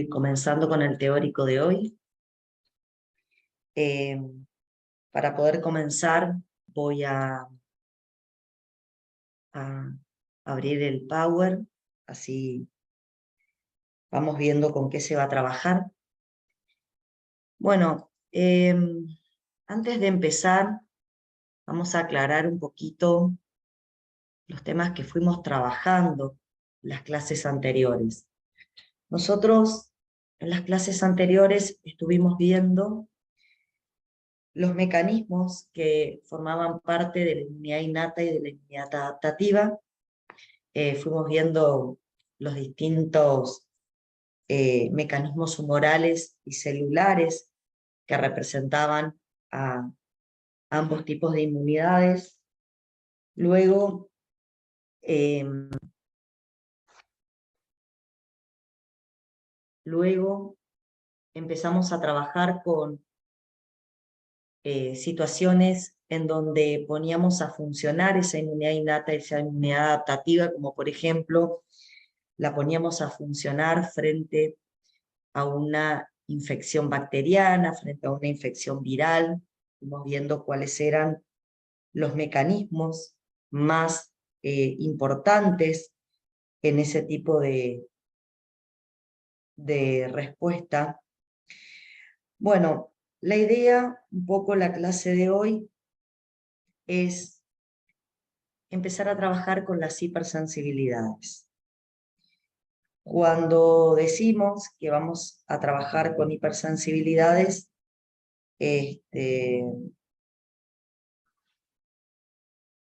Comenzando con el teórico de hoy. Eh, para poder comenzar voy a abrir el Power, así vamos viendo con qué se va a trabajar. Bueno, antes de empezar, vamos a aclarar un poquito los temas que fuimos trabajando en las clases anteriores. Nosotros en las clases anteriores estuvimos viendo los mecanismos que formaban parte de la inmunidad innata y de la inmunidad adaptativa. Fuimos viendo los distintos mecanismos humorales y celulares que representaban a ambos tipos de inmunidades. Luego, empezamos a trabajar con situaciones en donde poníamos a funcionar esa inmunidad innata y esa inmunidad adaptativa, como por ejemplo, la poníamos a funcionar frente a una infección bacteriana, frente a una infección viral. Fuimos viendo cuáles eran los mecanismos más importantes en ese tipo de respuesta. Bueno, la idea, un poco la clase de hoy, es empezar a trabajar con las hipersensibilidades. Cuando decimos que vamos a trabajar con hipersensibilidades, la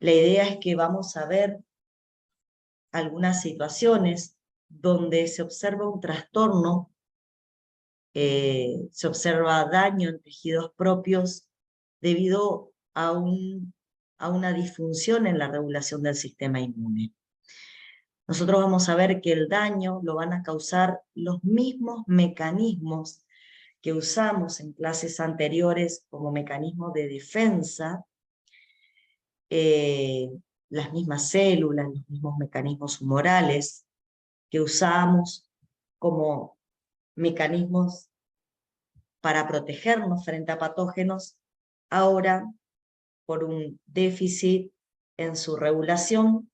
idea es que vamos a ver algunas situaciones donde se observa un trastorno, se observa daño en tejidos propios debido a una disfunción en la regulación del sistema inmune. Nosotros vamos a ver que el daño lo van a causar los mismos mecanismos que usamos en clases anteriores como mecanismos de defensa, las mismas células, los mismos mecanismos humorales que usamos como mecanismos para protegernos frente a patógenos, ahora por un déficit en su regulación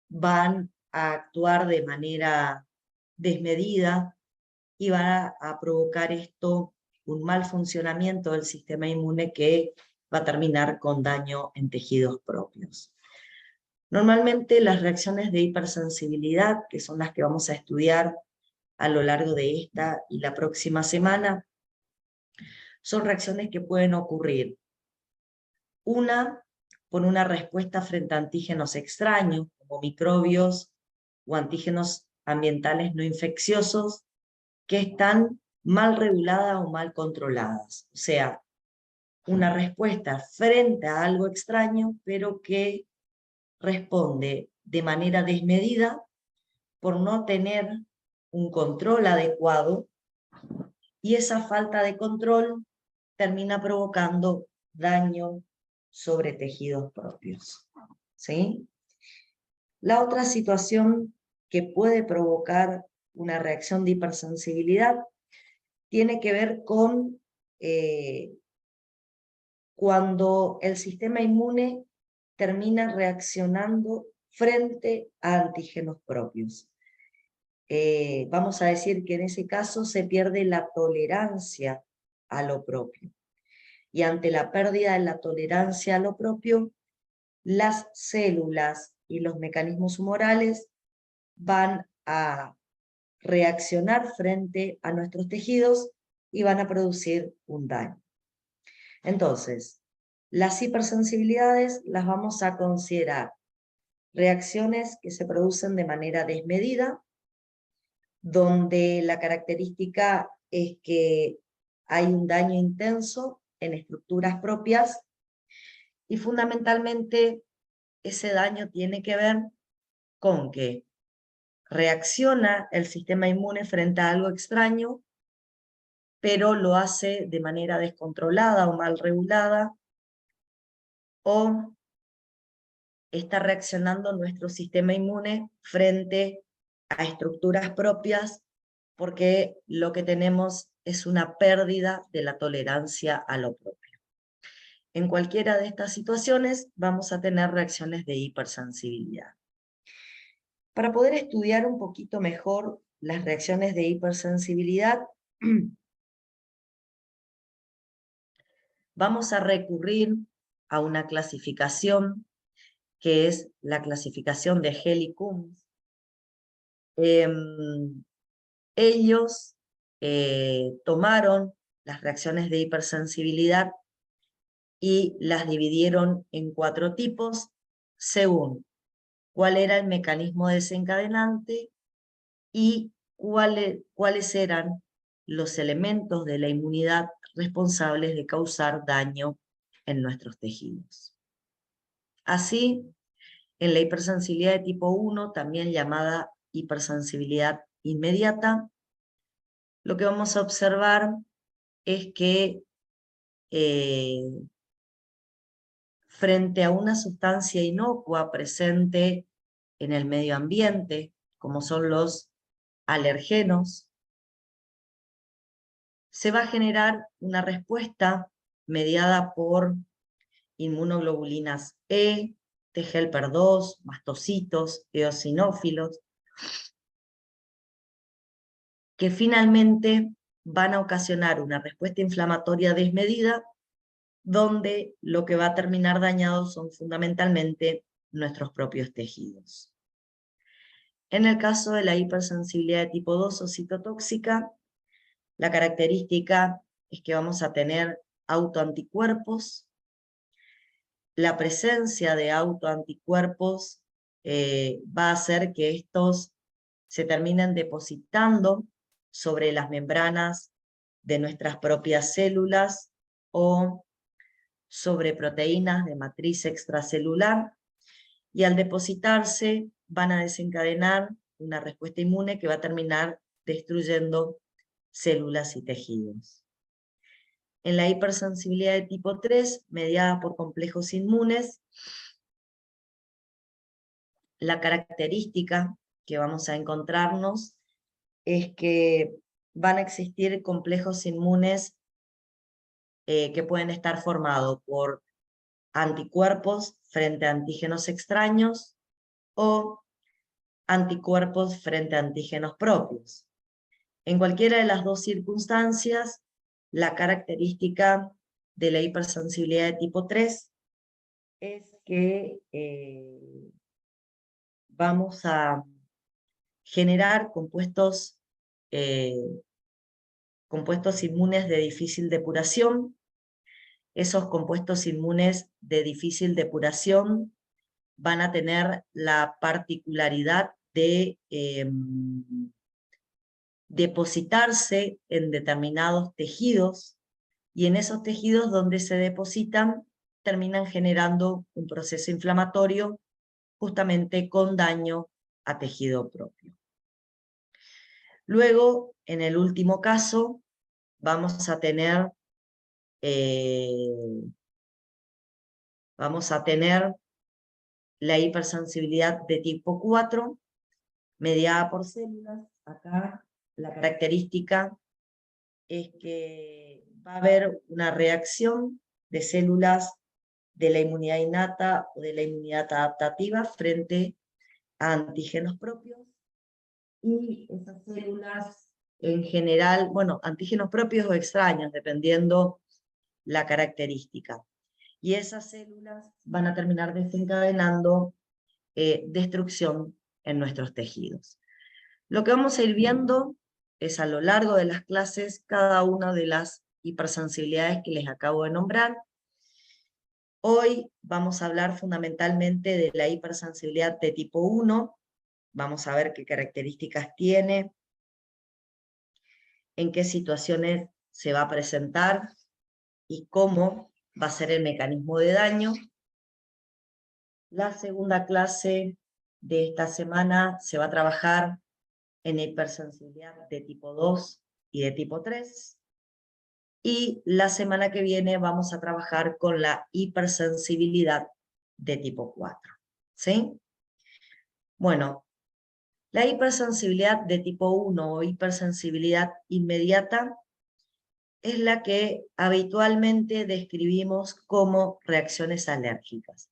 van a actuar de manera desmedida y va a provocar esto un mal funcionamiento del sistema inmune que va a terminar con daño en tejidos propios. Normalmente las reacciones de hipersensibilidad, que son las que vamos a estudiar a lo largo de esta y la próxima semana, son reacciones que pueden ocurrir. Una, por una respuesta frente a antígenos extraños, como microbios o antígenos ambientales no infecciosos, que están mal reguladas o mal controladas. O sea, una respuesta frente a algo extraño, pero que responde de manera desmedida por no tener un control adecuado, y esa falta de control termina provocando daño sobre tejidos propios. ¿Sí? La otra situación que puede provocar una reacción de hipersensibilidad tiene que ver con cuando el sistema inmune termina reaccionando frente a antígenos propios. Vamos a decir que en ese caso se pierde la tolerancia a lo propio. Y ante la pérdida de la tolerancia a lo propio, las células y los mecanismos humorales van a reaccionar frente a nuestros tejidos y van a producir un daño. Entonces, las hipersensibilidades las vamos a considerar reacciones que se producen de manera desmedida, donde la característica es que hay un daño intenso en estructuras propias y fundamentalmente ese daño tiene que ver con que reacciona el sistema inmune frente a algo extraño, pero lo hace de manera descontrolada o mal regulada, o está reaccionando nuestro sistema inmune frente a estructuras propias porque lo que tenemos es una pérdida de la tolerancia a lo propio. En cualquiera de estas situaciones vamos a tener reacciones de hipersensibilidad. Para poder estudiar un poquito mejor las reacciones de hipersensibilidad, vamos a recurrir a una clasificación que es la clasificación de Healy-Coombs. Ellos tomaron las reacciones de hipersensibilidad y las dividieron en 4 tipos según cuál era el mecanismo desencadenante y cuáles eran los elementos de la inmunidad responsables de causar daño en nuestros tejidos. Así, en la hipersensibilidad de tipo 1, también llamada hipersensibilidad inmediata, lo que vamos a observar es que frente a una sustancia inocua presente en el medio ambiente, como son los alergenos, se va a generar una respuesta mediada por inmunoglobulinas E, T helper 2, mastocitos, eosinófilos, que finalmente van a ocasionar una respuesta inflamatoria desmedida, donde lo que va a terminar dañado son fundamentalmente nuestros propios tejidos. En el caso de la hipersensibilidad de tipo 2 o citotóxica, la característica es que vamos a tener autoanticuerpos. La presencia de autoanticuerpos va a hacer que estos se terminen depositando sobre las membranas de nuestras propias células o sobre proteínas de matriz extracelular, y al depositarse van a desencadenar una respuesta inmune que va a terminar destruyendo células y tejidos. En la hipersensibilidad de tipo 3, mediada por complejos inmunes, la característica que vamos a encontrarnos es que van a existir complejos inmunes que pueden estar formados por anticuerpos frente a antígenos extraños o anticuerpos frente a antígenos propios. En cualquiera de las dos circunstancias, la característica de la hipersensibilidad de tipo 3 es que vamos a generar compuestos inmunes de difícil depuración. Esos compuestos inmunes de difícil depuración van a tener la particularidad de depositarse en determinados tejidos, y en esos tejidos donde se depositan terminan generando un proceso inflamatorio justamente con daño a tejido propio. Luego, en el último caso, vamos a tener la hipersensibilidad de tipo 4, mediada por células. Acá la característica es que va a haber una reacción de células de la inmunidad innata o de la inmunidad adaptativa frente a antígenos propios, y esas células en general, bueno, antígenos propios o extraños, dependiendo la característica. Y esas células van a terminar desencadenando destrucción en nuestros tejidos. Lo que vamos a ir viendo es a lo largo de las clases cada una de las hipersensibilidades que les acabo de nombrar. Hoy vamos a hablar fundamentalmente de la hipersensibilidad de tipo 1, vamos a ver qué características tiene, en qué situaciones se va a presentar y cómo va a ser el mecanismo de daño. La segunda clase de esta semana se va a trabajar en hipersensibilidad de tipo 2 y de tipo 3. Y la semana que viene vamos a trabajar con la hipersensibilidad de tipo 4. ¿Sí? Bueno, La hipersensibilidad de tipo 1 o hipersensibilidad inmediata es la que habitualmente describimos como reacciones alérgicas.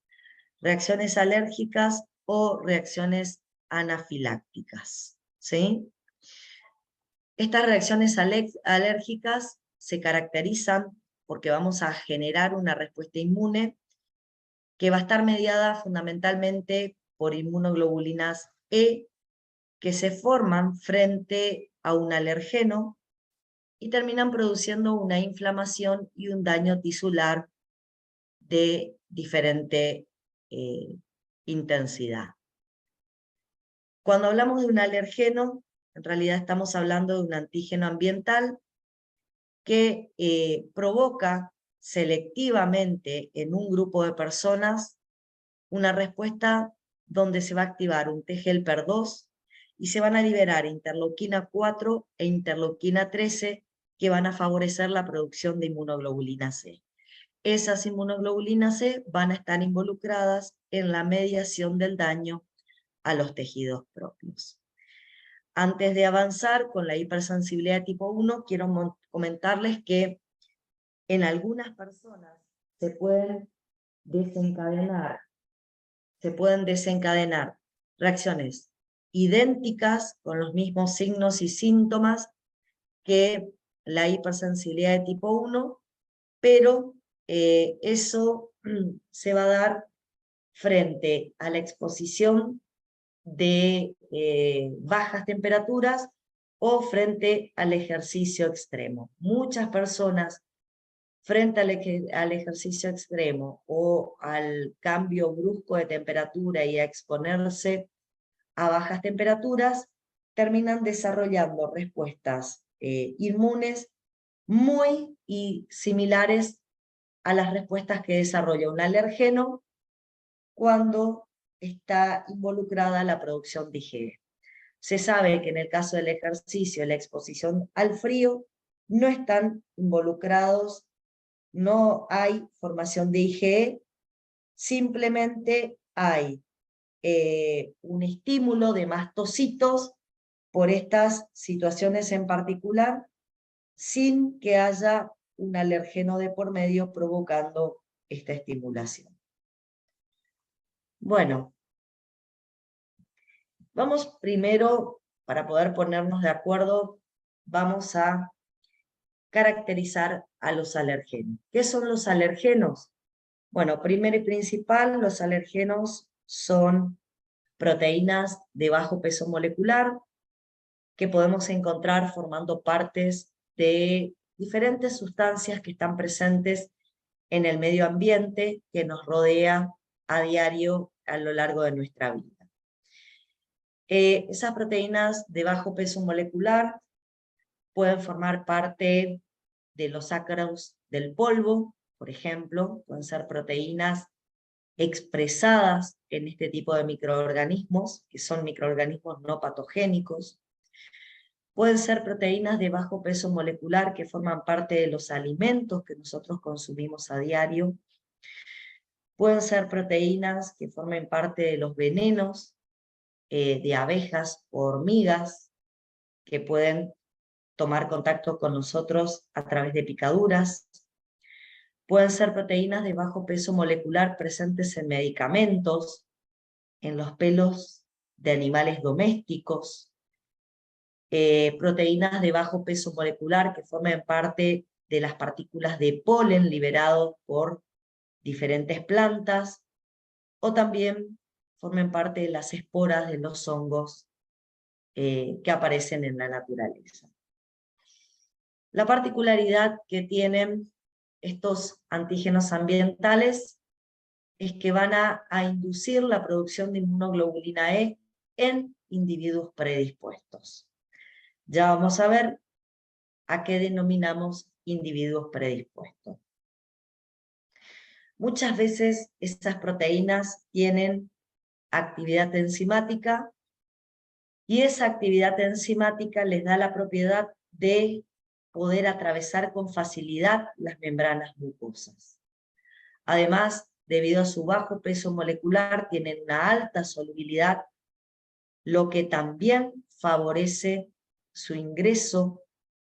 Reacciones alérgicas o reacciones anafilácticas, ¿sí? Estas reacciones alérgicas se caracterizan porque vamos a generar una respuesta inmune que va a estar mediada fundamentalmente por inmunoglobulinas E, que se forman frente a un alergeno y terminan produciendo una inflamación y un daño tisular de diferente intensidad. Cuando hablamos de un alergeno, en realidad estamos hablando de un antígeno ambiental que provoca selectivamente en un grupo de personas una respuesta donde se va a activar un T-helper-2 y se van a liberar interleuquina 4 e interleuquina 13 que van a favorecer la producción de inmunoglobulina C. Esas inmunoglobulinas C van a estar involucradas en la mediación del daño a los tejidos propios. Antes de avanzar con la hipersensibilidad tipo 1, quiero comentarles que en algunas personas se pueden desencadenar reacciones idénticas con los mismos signos y síntomas que la hipersensibilidad de tipo 1, pero eso se va a dar frente a la exposición de bajas temperaturas o frente al ejercicio extremo. Muchas personas frente al ejercicio extremo o al cambio brusco de temperatura y a exponerse a bajas temperaturas, terminan desarrollando respuestas inmunes muy similares a las respuestas que desarrolla un alergeno cuando está involucrada la producción de IgE. Se sabe que en el caso del ejercicio y la exposición al frío no están involucrados, no hay formación de IgE, simplemente hay un estímulo de mastocitos por estas situaciones en particular, sin que haya un alergeno de por medio provocando esta estimulación. Bueno, vamos primero, para poder ponernos de acuerdo, vamos a caracterizar a los alergenos. ¿Qué son los alergenos? Bueno, primero y principal, los alergenos son proteínas de bajo peso molecular que podemos encontrar formando partes de diferentes sustancias que están presentes en el medio ambiente que nos rodea a diario a lo largo de nuestra vida. Esas proteínas de bajo peso molecular pueden formar parte de los ácaros del polvo, por ejemplo, pueden ser proteínas expresadas en este tipo de microorganismos, que son microorganismos no patogénicos. Pueden ser proteínas de bajo peso molecular que forman parte de los alimentos que nosotros consumimos a diario. Pueden ser proteínas que formen parte de los venenos de abejas o hormigas que pueden tomar contacto con nosotros a través de picaduras. Pueden ser proteínas de bajo peso molecular presentes en medicamentos, en los pelos de animales domésticos, proteínas de bajo peso molecular que formen parte de las partículas de polen liberados por diferentes plantas, o también formen parte de las esporas de los hongos que aparecen en la naturaleza. La particularidad que tienen estos antígenos ambientales es que van a inducir la producción de inmunoglobulina E en individuos predispuestos. Ya vamos a ver a qué denominamos individuos predispuestos. Muchas veces estas proteínas tienen actividad enzimática y esa actividad enzimática les da la propiedad de poder atravesar con facilidad las membranas mucosas. Además, debido a su bajo peso molecular, tienen una alta solubilidad lo que también favorece su ingreso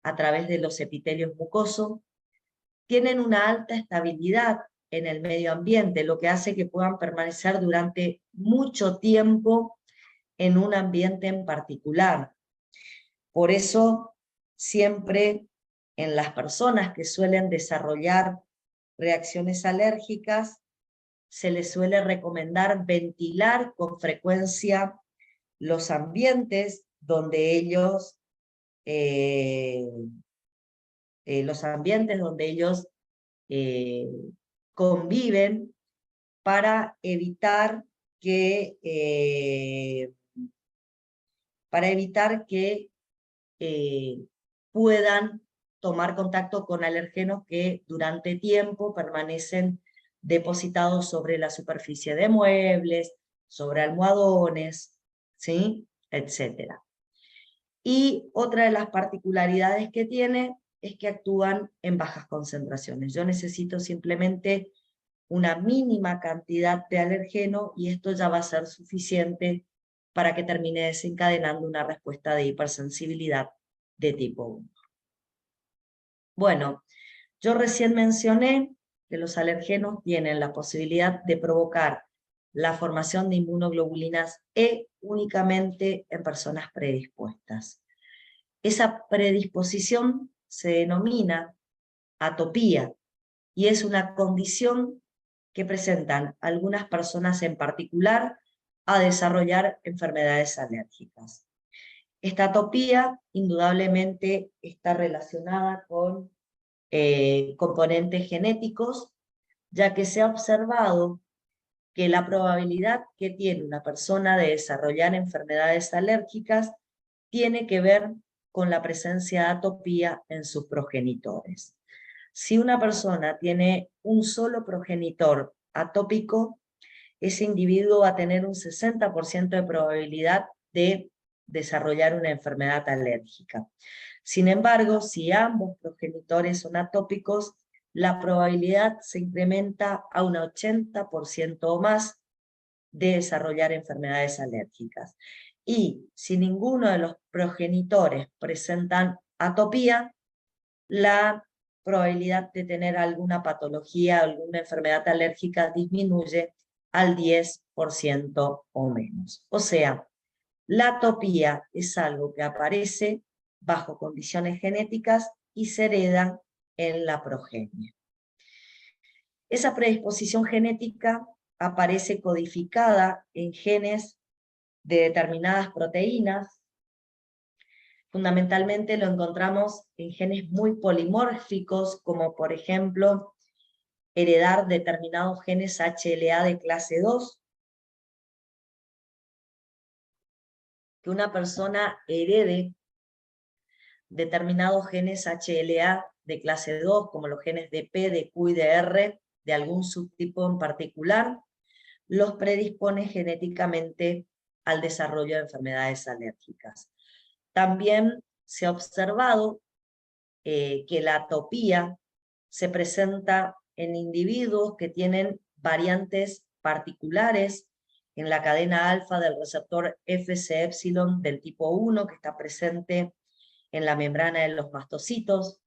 a través de los epitelios mucosos. Tienen una alta estabilidad en el medio ambiente, lo que hace que puedan permanecer durante mucho tiempo en un ambiente en particular. Por eso, siempre en las personas que suelen desarrollar reacciones alérgicas, se les suele recomendar ventilar con frecuencia los ambientes donde ellos conviven, para evitar que puedan tomar contacto con alergenos que durante tiempo permanecen depositados sobre la superficie de muebles, sobre almohadones, ¿sí? Etcétera. Y otra de las particularidades que tiene es que actúan en bajas concentraciones. Yo necesito simplemente una mínima cantidad de alergeno y esto ya va a ser suficiente para que termine desencadenando una respuesta de hipersensibilidad de tipo 1. Bueno, yo recién mencioné que los alergenos tienen la posibilidad de provocar la formación de inmunoglobulinas E únicamente en personas predispuestas. Esa predisposición se denomina atopía y es una condición que presentan algunas personas en particular a desarrollar enfermedades alérgicas. Esta atopía indudablemente está relacionada con componentes genéticos, ya que se ha observado que la probabilidad que tiene una persona de desarrollar enfermedades alérgicas tiene que ver con la presencia de atopía en sus progenitores. Si una persona tiene un solo progenitor atópico, ese individuo va a tener un 60% de probabilidad de desarrollar una enfermedad alérgica. Sin embargo, si ambos progenitores son atópicos, la probabilidad se incrementa a un 80% o más de desarrollar enfermedades alérgicas. Y si ninguno de los progenitores presentan atopía, la probabilidad de tener alguna patología, alguna enfermedad alérgica disminuye al 10% o menos. O sea, la atopía es algo que aparece bajo condiciones genéticas y se hereda en la progenie. Esa predisposición genética aparece codificada en genes de determinadas proteínas. Fundamentalmente lo encontramos en genes muy polimórficos, como por ejemplo heredar determinados genes HLA de clase 2, que una persona herede determinados genes HLA de clase 2, como los genes de P, de Q y de R, de algún subtipo en particular, los predispone genéticamente al desarrollo de enfermedades alérgicas. También se ha observado que la atopía se presenta en individuos que tienen variantes particulares en la cadena alfa del receptor Fc epsilon del tipo 1, que está presente en la membrana de los mastocitos,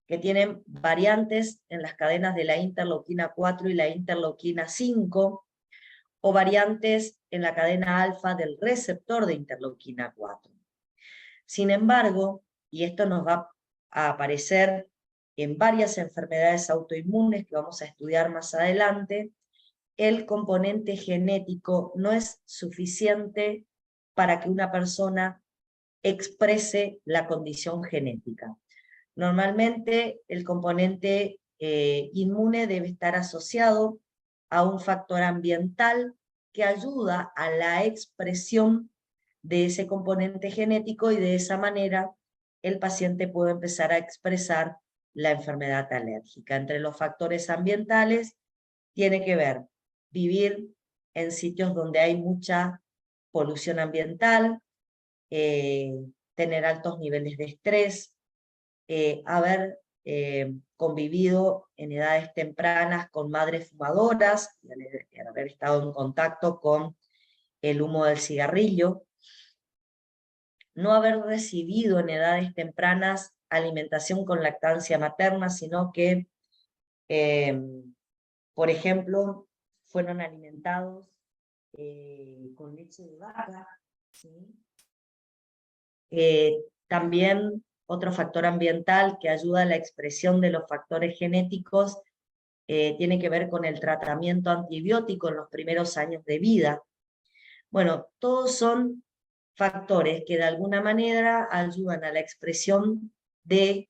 que tienen variantes en las cadenas de la interleuquina 4 y la interleuquina 5, o variantes en la cadena alfa del receptor de interleuquina 4. Sin embargo, y esto nos va a aparecer en varias enfermedades autoinmunes que vamos a estudiar más adelante, el componente genético no es suficiente para que una persona exprese la condición genética. Normalmente el componente inmune debe estar asociado a un factor ambiental que ayuda a la expresión de ese componente genético y de esa manera el paciente puede empezar a expresar la enfermedad alérgica. Entre los factores ambientales tiene que ver vivir en sitios donde hay mucha polución ambiental, tener altos niveles de estrés, haber convivido en edades tempranas con madres fumadoras, y haber estado en contacto con el humo del cigarrillo, no haber recibido en edades tempranas alimentación con lactancia materna, sino que, por ejemplo, fueron alimentados con leche de vaca, ¿sí? También otro factor ambiental que ayuda a la expresión de los factores genéticos tiene que ver con el tratamiento antibiótico en los primeros años de vida. Bueno, todos son factores que de alguna manera ayudan a la expresión del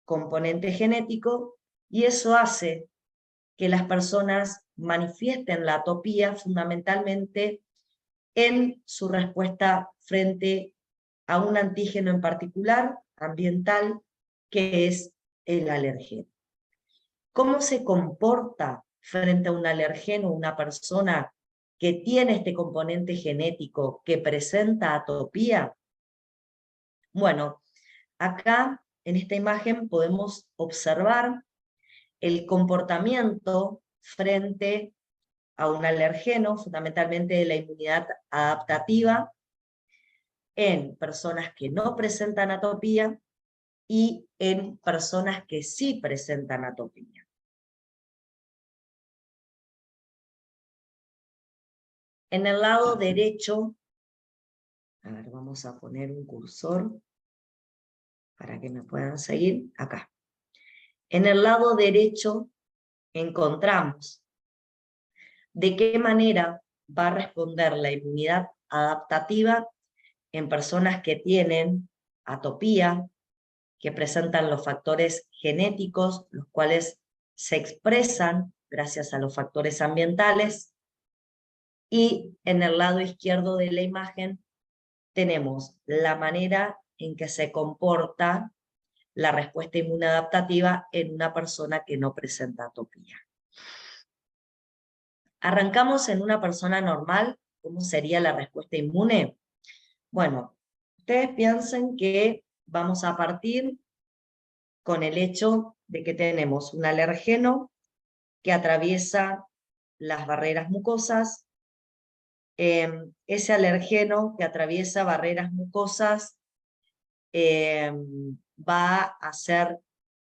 componente genético, y eso hace que las personas manifiesten la atopía fundamentalmente en su respuesta frente a un antígeno en particular, ambiental, que es el alergeno. ¿Cómo se comporta frente a un alergeno una persona que tiene este componente genético que presenta atopía? Bueno, acá en esta imagen podemos observar el comportamiento frente a un alergeno, fundamentalmente de la inmunidad adaptativa, en personas que no presentan atopía y en personas que sí presentan atopía. En el lado derecho, a ver, vamos a poner un cursor para que me puedan seguir acá. En el lado derecho encontramos de qué manera va a responder la inmunidad adaptativa en personas que tienen atopía, que presentan los factores genéticos, los cuales se expresan gracias a los factores ambientales. Y en el lado izquierdo de la imagen tenemos la manera en que se comporta la respuesta inmunodadaptativa en una persona que no presenta atopía. Arrancamos en una persona normal. ¿Cómo sería la respuesta inmune? Bueno, ustedes piensen que vamos a partir con el hecho de que tenemos un alergeno que atraviesa las barreras mucosas. Ese alergeno que atraviesa barreras mucosas va a ser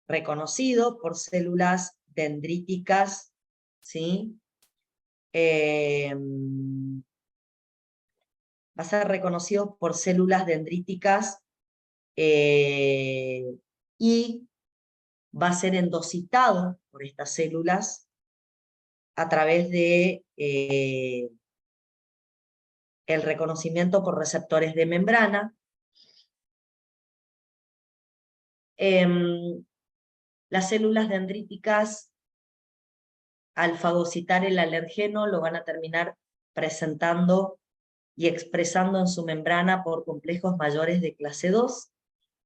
reconocido por células dendríticas, ¿sí? Va a ser reconocido por células dendríticas y va a ser endocitado por estas células a través de el reconocimiento por receptores de membrana. Las células dendríticas, al fagocitar el alergeno, lo van a terminar presentando y expresando en su membrana por complejos mayores de clase 2,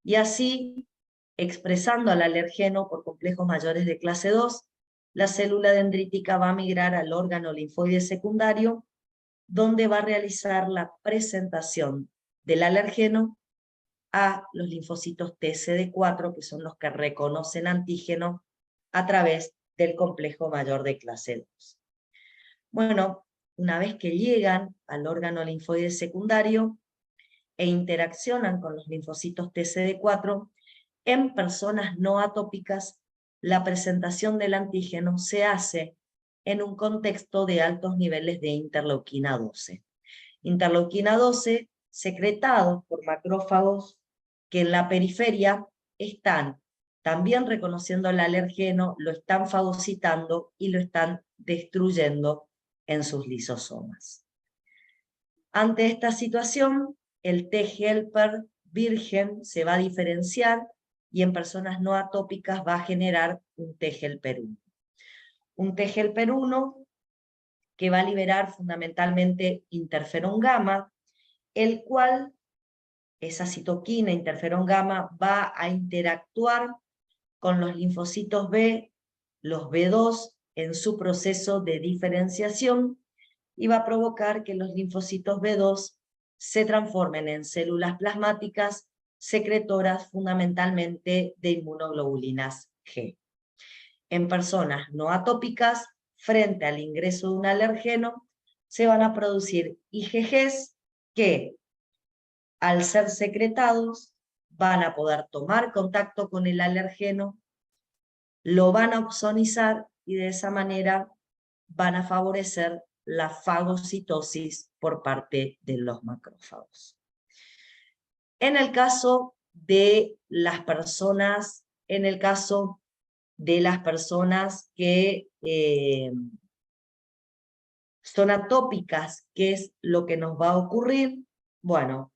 y así, expresando al alergeno por complejos mayores de clase 2, la célula dendrítica va a migrar al órgano linfoide secundario, donde va a realizar la presentación del alergeno a los linfocitos TCD4, que son los que reconocen antígeno a través del complejo mayor de clase 2. Bueno, una vez que llegan al órgano linfoide secundario e interaccionan con los linfocitos TCD4, en personas no atópicas, la presentación del antígeno se hace en un contexto de altos niveles de interleuquina 12. Interleuquina 12 secretados por macrófagos que en la periferia están también reconociendo el alergeno, lo están fagocitando y lo están destruyendo en sus lisosomas. Ante esta situación, el T helper virgen se va a diferenciar y en personas no atópicas va a generar un T helper 1. Un T helper 1 que va a liberar fundamentalmente interferón gamma, el cual, esa citoquina, interferón gamma, va a interactuar con los linfocitos B, los B2, en su proceso de diferenciación, y va a provocar que los linfocitos B2 se transformen en células plasmáticas secretoras fundamentalmente de inmunoglobulinas G. En personas no atópicas, frente al ingreso de un alergeno, se van a producir IgGs que, al ser secretados, van a poder tomar contacto con el alergeno, lo van a opsonizar y de esa manera van a favorecer la fagocitosis por parte de los macrófagos. En el caso de las personas, que son atópicas, ¿qué es lo que nos va a ocurrir? Bueno,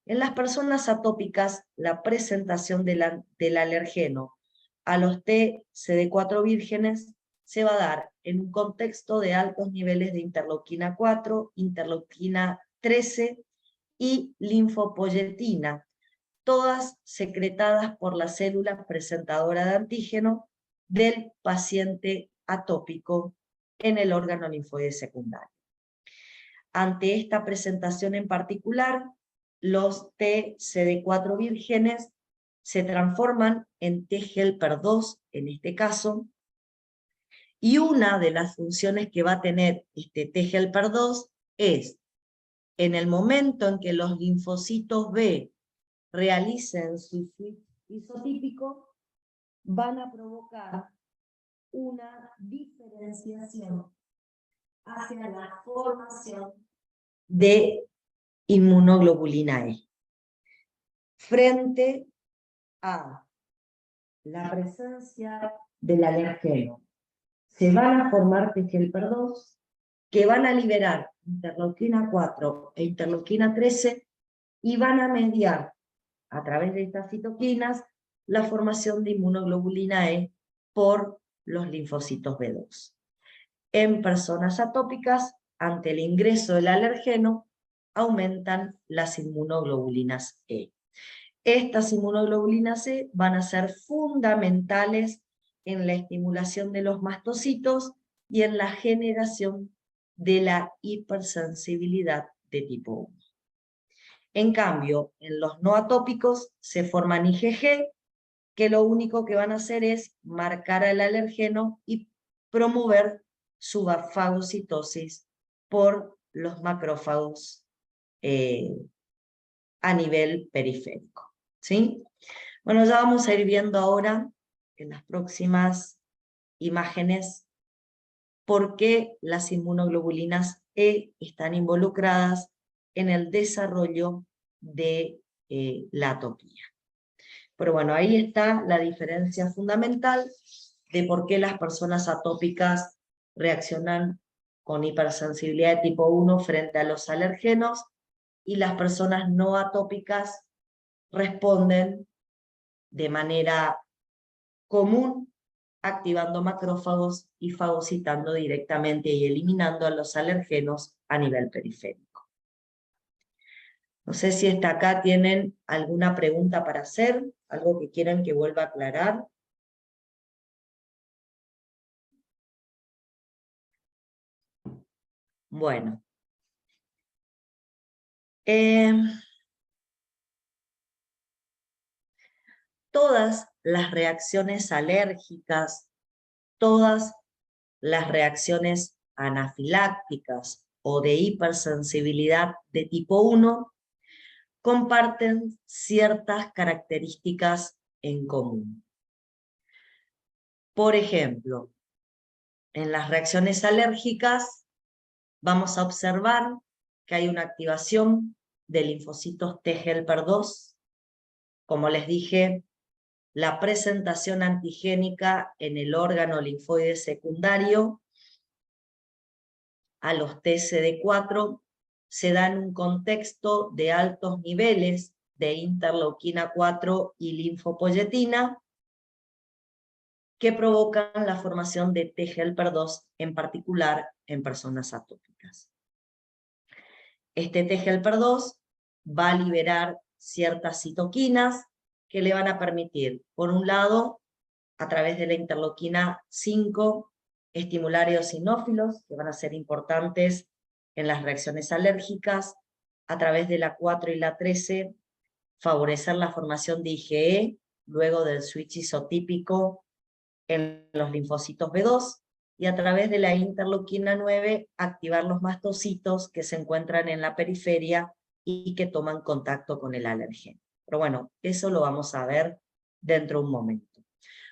en las personas atópicas, la presentación del alergeno a los TCD4 vírgenes se va a dar en un contexto de altos niveles de interleuquina 4, interleuquina 13 y linfopoyetina, todas secretadas por la célula presentadora de antígeno del paciente atópico en el órgano linfoide secundario. Ante esta presentación en particular, los TCD4 vírgenes se transforman en T-helper 2, en este caso, y una de las funciones que va a tener este T-helper 2 es, en el momento en que los linfocitos B realicen su switch isotípico, van a provocar una diferenciación hacia la formación de inmunoglobulina E. Frente a la presencia del alergeno, se van a formar T-helper 2 que van a liberar interleuquina 4 e interleuquina 13 y van a mediar a través de estas citoquinas la formación de inmunoglobulina E por los linfocitos B2. En personas atópicas, ante el ingreso del alergeno, aumentan las inmunoglobulinas E. Estas inmunoglobulinas E van a ser fundamentales en la estimulación de los mastocitos y en la generación de la hipersensibilidad de tipo 1. En cambio, en los no atópicos se forman IgG, que lo único que van a hacer es marcar al alergeno y promover su fagocitosis por los macrófagos a nivel periférico. ¿Sí? Bueno, ya vamos a ir viendo ahora en las próximas imágenes por qué las inmunoglobulinas E están involucradas en el desarrollo de la atopía. Pero bueno, ahí está la diferencia fundamental de por qué las personas atópicas reaccionan con hipersensibilidad de tipo 1 frente a los alergenos y las personas no atópicas responden de manera común activando macrófagos y fagocitando directamente y eliminando a los alergenos a nivel periférico. No sé si hasta acá tienen alguna pregunta para hacer, algo que quieran que vuelva a aclarar. Bueno. Todas las reacciones alérgicas, todas las reacciones anafilácticas o de hipersensibilidad de tipo 1 comparten ciertas características en común. Por ejemplo, en las reacciones alérgicas vamos a observar que hay una activación de linfocitos T-helper 2. Como les dije, la presentación antigénica en el órgano linfoide secundario a los TCD4 se da en un contexto de altos niveles de interleuquina 4 y linfopoyetina que provocan la formación de T-helper 2, en particular en personas atópicas. Este T-helper 2 va a liberar ciertas citoquinas que le van a permitir, por un lado, a través de la interleuquina 5, estimular eosinófilos, que van a ser importantes en las reacciones alérgicas, a través de la 4 y la 13, favorecer la formación de IgE, luego del switch isotípico en los linfocitos B2, y a través de la interleuquina 9, activar los mastocitos que se encuentran en la periferia y que toman contacto con el alergeno. Pero bueno, eso lo vamos a ver dentro de un momento.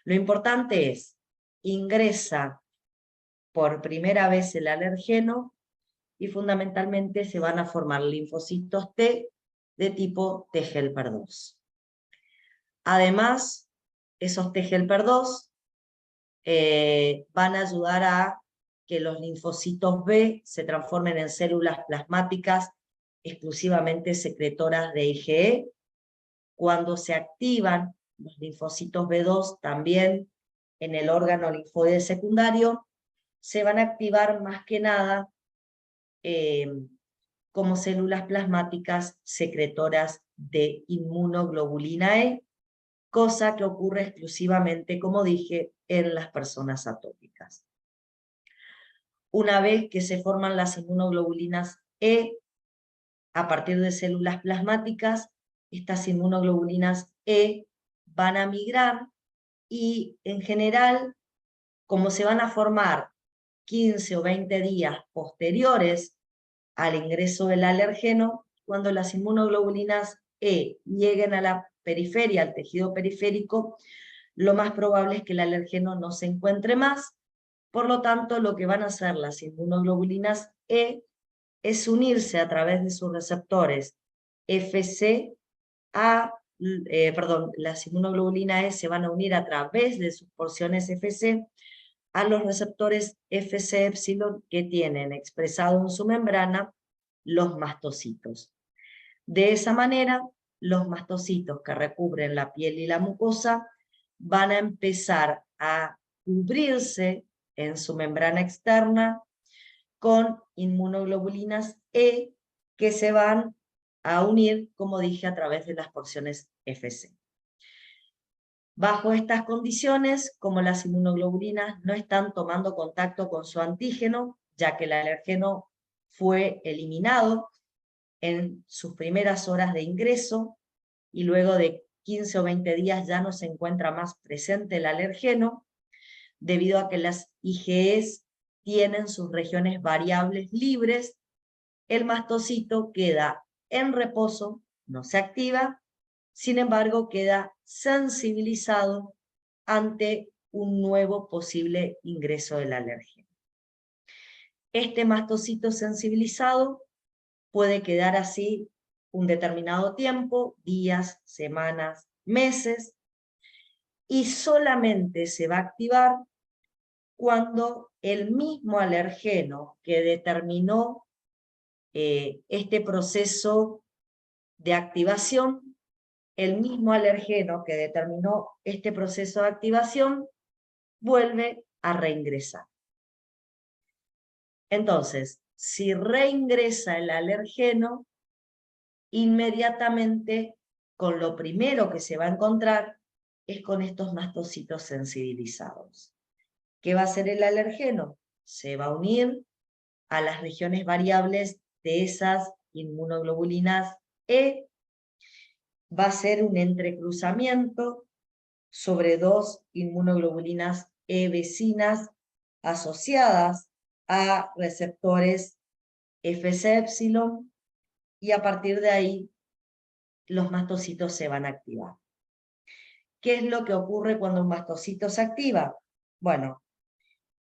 Lo importante es, ingresa por primera vez el alergeno y fundamentalmente se van a formar linfocitos T de tipo T helper 2. Además, esos T helper 2 van a ayudar a que los linfocitos B se transformen en células plasmáticas exclusivamente secretoras de IgE. Cuando se activan los linfocitos B2 también en el órgano linfoide secundario, se van a activar más que nada como células plasmáticas secretoras de inmunoglobulina E, cosa que ocurre exclusivamente, como dije, en las personas atópicas. Una vez que se forman las inmunoglobulinas E, a partir de células plasmáticas, estas inmunoglobulinas E van a migrar y en general, como se van a formar 15 o 20 días posteriores al ingreso del alergeno, cuando las inmunoglobulinas E lleguen a la periferia, al tejido periférico, lo más probable es que el alergeno no se encuentre más. Por lo tanto, lo que van a hacer las inmunoglobulinas E es unirse a través de sus receptores FC las inmunoglobulinas E se van a unir a través de sus porciones FC a los receptores FC epsilon que tienen expresado en su membrana los mastocitos. De esa manera, los mastocitos que recubren la piel y la mucosa van a empezar a cubrirse en su membrana externa con inmunoglobulinas E que se van a unir, como dije, a través de las porciones FC. Bajo estas condiciones, como las inmunoglobulinas no están tomando contacto con su antígeno, ya que el alergeno fue eliminado en sus primeras horas de ingreso y luego de 15 o 20 días ya no se encuentra más presente el alergeno, debido a que las IgEs tienen sus regiones variables libres, el mastocito queda en reposo, no se activa, sin embargo queda sensibilizado ante un nuevo posible ingreso del alérgeno. Este mastocito sensibilizado puede quedar así un determinado tiempo, días, semanas, meses, y solamente se va a activar cuando el mismo alergeno que determinó este proceso de activación, el mismo alergeno que determinó este proceso de activación, vuelve a reingresar. Entonces, si reingresa el alergeno, inmediatamente con lo primero que se va a encontrar es con estos mastocitos sensibilizados. ¿Qué va a hacer el alergeno? Se va a unir a las regiones variables de esas inmunoglobulinas E, va a ser un entrecruzamiento sobre dos inmunoglobulinas E vecinas asociadas a receptores FC epsilon, y a partir de ahí los mastocitos se van a activar. ¿Qué es lo que ocurre cuando un mastocito se activa? Bueno,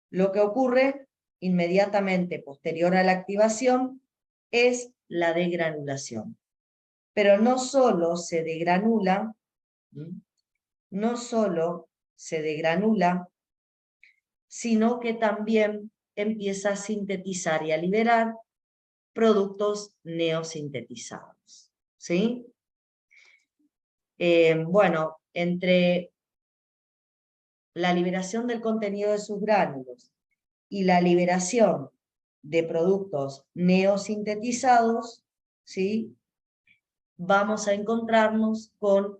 lo que ocurre inmediatamente posterior a la activación es la degranulación. Pero no solo se degranula, sino que también empieza a sintetizar y a liberar productos neosintetizados, ¿sí? Bueno, entre la liberación del contenido de sus gránulos y la liberación de productos neosintetizados, ¿sí?, vamos a encontrarnos con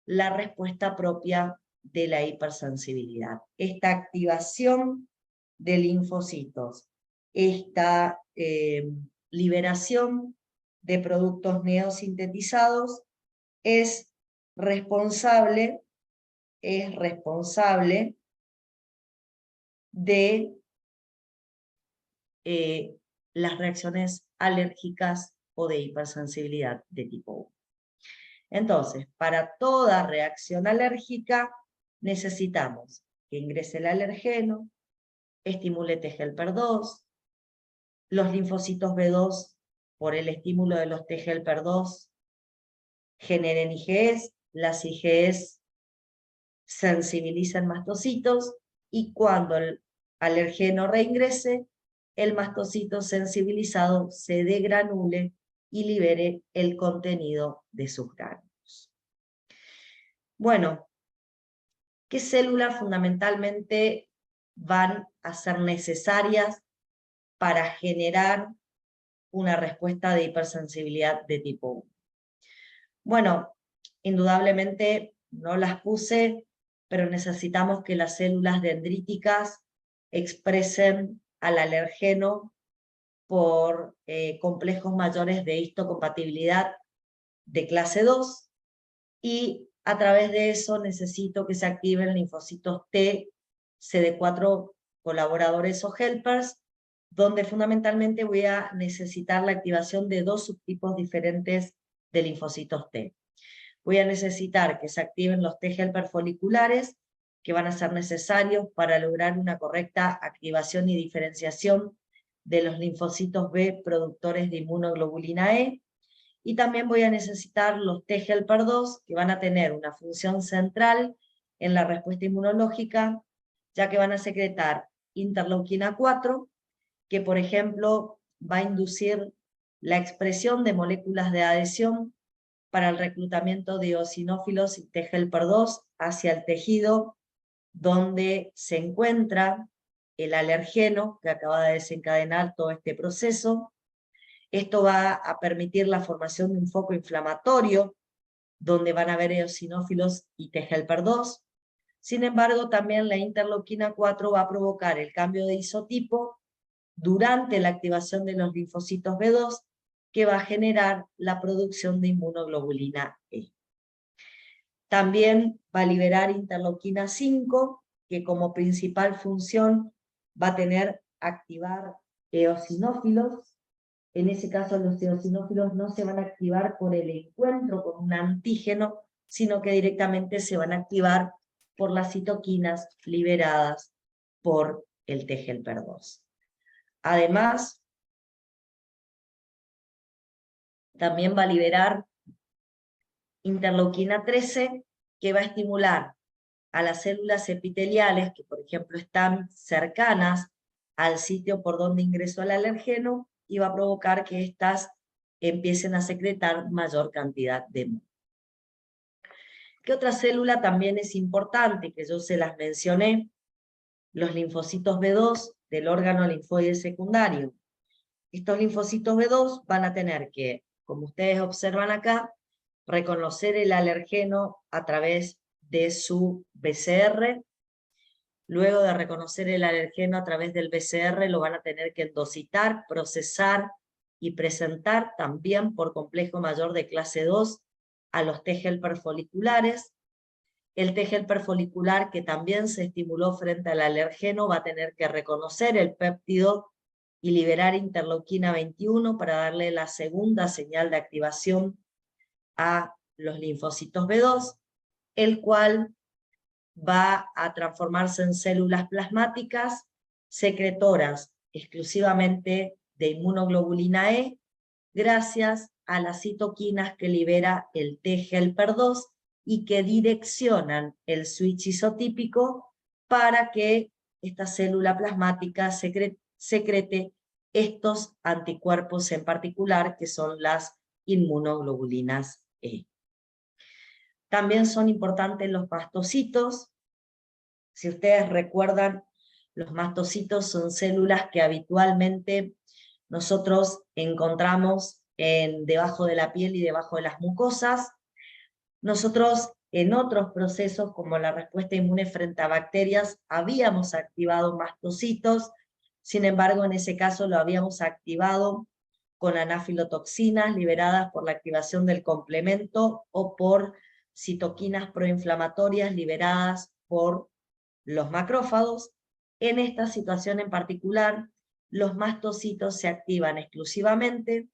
la respuesta propia de la hipersensibilidad. Esta activación de linfocitos, esta liberación de productos neosintetizados es responsable de las reacciones alérgicas o de hipersensibilidad de tipo 1. Entonces, para toda reacción alérgica necesitamos que ingrese el alergeno, estimule T-helper-2, los linfocitos B2 por el estímulo de los T-helper-2 generen IgEs, las IgEs sensibilizan mastocitos y cuando el alergeno reingrese, el mastocito sensibilizado se degranule y libere el contenido de sus granos. Bueno, ¿qué células fundamentalmente van a ser necesarias para generar una respuesta de hipersensibilidad de tipo 1? Bueno, indudablemente no las puse, pero necesitamos que las células dendríticas expresen al alergeno por complejos mayores de histocompatibilidad de clase 2, y a través de eso necesito que se activen linfocitos T, CD4 colaboradores o helpers, donde fundamentalmente voy a necesitar la activación de dos subtipos diferentes de linfocitos T. Voy a necesitar que se activen los T-helper foliculares, que van a ser necesarios para lograr una correcta activación y diferenciación de los linfocitos B productores de inmunoglobulina E, y también voy a necesitar los T-helper 2, que van a tener una función central en la respuesta inmunológica, ya que van a secretar interleuquina 4, que por ejemplo va a inducir la expresión de moléculas de adhesión para el reclutamiento de eosinófilos y T-helper 2 hacia el tejido donde se encuentra el alergeno que acaba de desencadenar todo este proceso. Esto va a permitir la formación de un foco inflamatorio, donde van a haber eosinófilos y T-helper 2. Sin embargo, también la interleuquina 4 va a provocar el cambio de isotipo durante la activación de los linfocitos B2, que va a generar la producción de inmunoglobulina E. También va a liberar interleuquina 5, que como principal función va a tener activar eosinófilos. En ese caso los eosinófilos no se van a activar por el encuentro con un antígeno, sino que directamente se van a activar por las citoquinas liberadas por el T-helper 2. Además, también va a liberar interleuquina 13, que va a estimular a las células epiteliales, que por ejemplo están cercanas al sitio por donde ingresó el alergeno, y va a provocar que éstas empiecen a secretar mayor cantidad de mu. ¿Qué otra célula también es importante, que yo se las mencioné? Los linfocitos B2 del órgano linfoide secundario. Estos linfocitos B2 van a tener que, como ustedes observan acá, reconocer el alergeno a través de su BCR. Luego de reconocer el alergeno a través del BCR, lo van a tener que endocitar, procesar y presentar también por complejo mayor de clase 2 a los T-helper foliculares. El T-helper folicular, que también se estimuló frente al alergeno, va a tener que reconocer el péptido y liberar interleuquina 21 para darle la segunda señal de activación a los linfocitos B2, el cual va a transformarse en células plasmáticas secretoras exclusivamente de inmunoglobulina E, gracias a las citoquinas que libera el T-helper 2 y que direccionan el switch isotípico para que esta célula plasmática secrete estos anticuerpos en particular, que son las inmunoglobulinas E. También son importantes los mastocitos. Si ustedes recuerdan, los mastocitos son células que habitualmente nosotros encontramos debajo de la piel y debajo de las mucosas. Nosotros en otros procesos, como la respuesta inmune frente a bacterias, habíamos activado mastocitos. Sin embargo, en ese caso lo habíamos activado con anafilotoxinas liberadas por la activación del complemento o por citoquinas proinflamatorias liberadas por los macrófagos. En esta situación en particular, los mastocitos se activan exclusivamente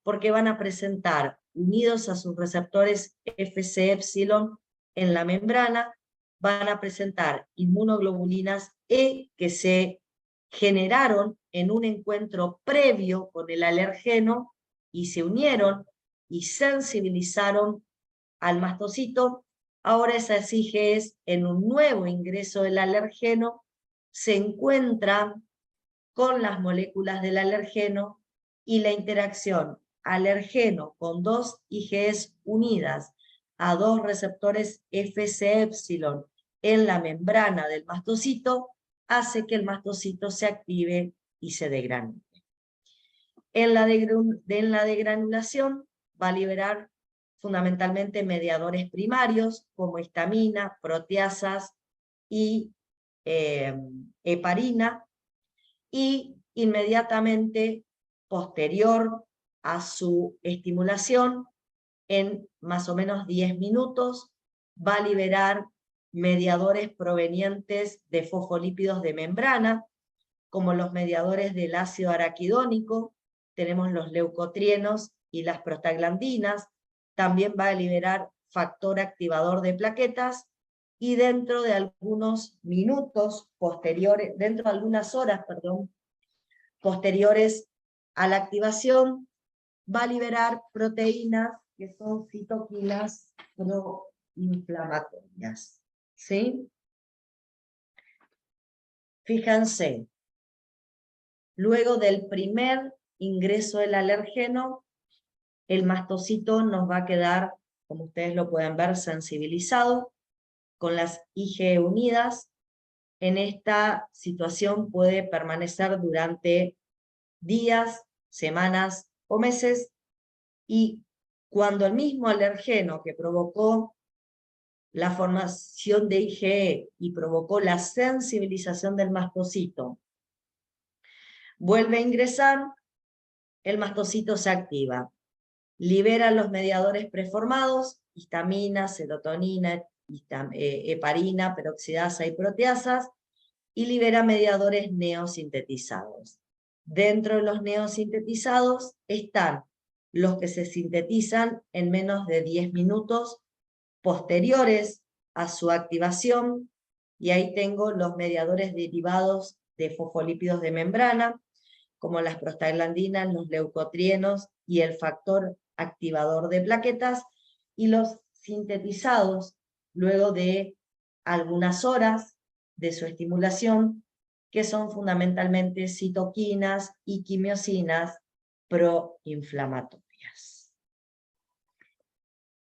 porque van a presentar, unidos a sus receptores Fc-epsilon en la membrana, van a presentar inmunoglobulinas E que se generaron en un encuentro previo con el alergeno y se unieron y sensibilizaron al mastocito. Ahora esas IgEs, en un nuevo ingreso del alergeno, se encuentran con las moléculas del alergeno y la interacción alergeno con dos IgEs unidas a dos receptores Fc-epsilon en la membrana del mastocito hace que el mastocito se active y se degranule. En la degranulación va a liberar fundamentalmente mediadores primarios como histamina, proteasas y heparina, y inmediatamente posterior a su estimulación, en más o menos 10 minutos, va a liberar mediadores provenientes de fosfolípidos de membrana, como los mediadores del ácido araquidónico, tenemos los leucotrienos y las prostaglandinas, también va a liberar factor activador de plaquetas, y dentro de algunos minutos posteriores, dentro de algunas horas, perdón, posteriores a la activación, va a liberar proteínas que son citoquinas proinflamatorias, ¿sí? Fíjense, luego del primer ingreso del alergeno, el mastocito nos va a quedar, como ustedes lo pueden ver, sensibilizado, con las IgE unidas. En esta situación puede permanecer durante días, semanas o meses, y cuando el mismo alergeno que provocó la formación de IgE y provocó la sensibilización del mastocito vuelve a ingresar, el mastocito se activa, libera los mediadores preformados, histamina, serotonina, heparina, peroxidasa y proteasas, y libera mediadores neosintetizados. Dentro de los neosintetizados están los que se sintetizan en menos de 10 minutos posteriores a su activación, y ahí tengo los mediadores derivados de fosfolípidos de membrana, como las prostaglandinas, los leucotrienos y el factor activador de plaquetas, y los sintetizados luego de algunas horas de su estimulación, que son fundamentalmente citoquinas y quimiosinas proinflamatorias.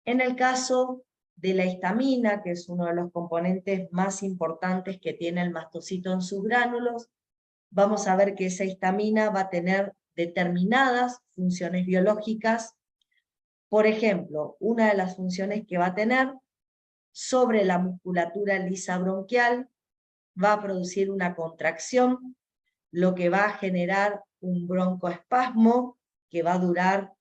En el caso de la histamina, que es uno de los componentes más importantes que tiene el mastocito en sus gránulos, vamos a ver que esa histamina va a tener determinadas funciones biológicas. Por ejemplo, una de las funciones que va a tener sobre la musculatura lisa bronquial, va a producir una contracción, lo que va a generar un broncoespasmo que va a durar,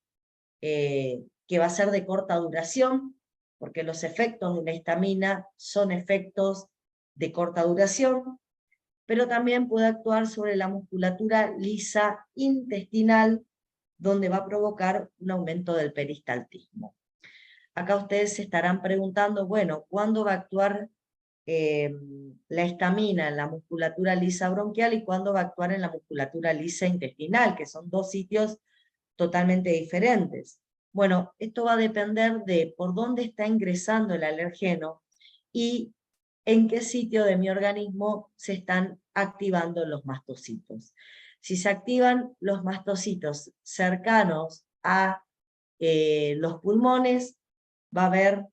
que va a ser de corta duración, porque los efectos de la histamina son efectos de corta duración, pero también puede actuar sobre la musculatura lisa intestinal, donde va a provocar un aumento del peristaltismo. Acá ustedes se estarán preguntando, bueno, ¿cuándo va a actuar la histamina en la musculatura lisa bronquial y cuándo va a actuar en la musculatura lisa intestinal, que son dos sitios totalmente diferentes? Bueno, esto va a depender de por dónde está ingresando el alergeno y en qué sitio de mi organismo se están activando los mastocitos. Si se activan los mastocitos cercanos a los pulmones, va a haber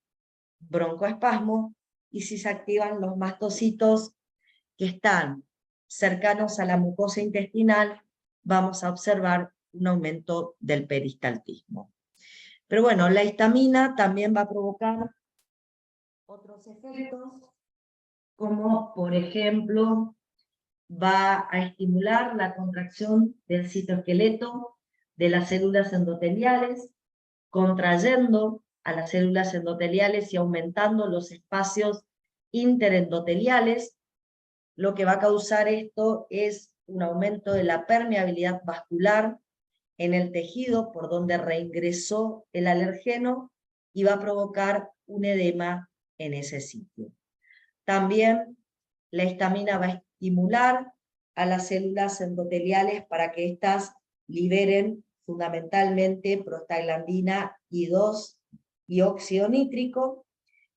broncoespasmo, y si se activan los mastocitos que están cercanos a la mucosa intestinal, vamos a observar un aumento del peristaltismo. Pero bueno, la histamina también va a provocar otros efectos, como por ejemplo, va a estimular la contracción del citoesqueleto de las células endoteliales, contrayendo a las células endoteliales y aumentando los espacios interendoteliales. Lo que va a causar esto es un aumento de la permeabilidad vascular en el tejido por donde reingresó el alergeno y va a provocar un edema en ese sitio. También la histamina va a estimular a las células endoteliales para que éstas liberen fundamentalmente prostaglandina I2 y óxido nítrico,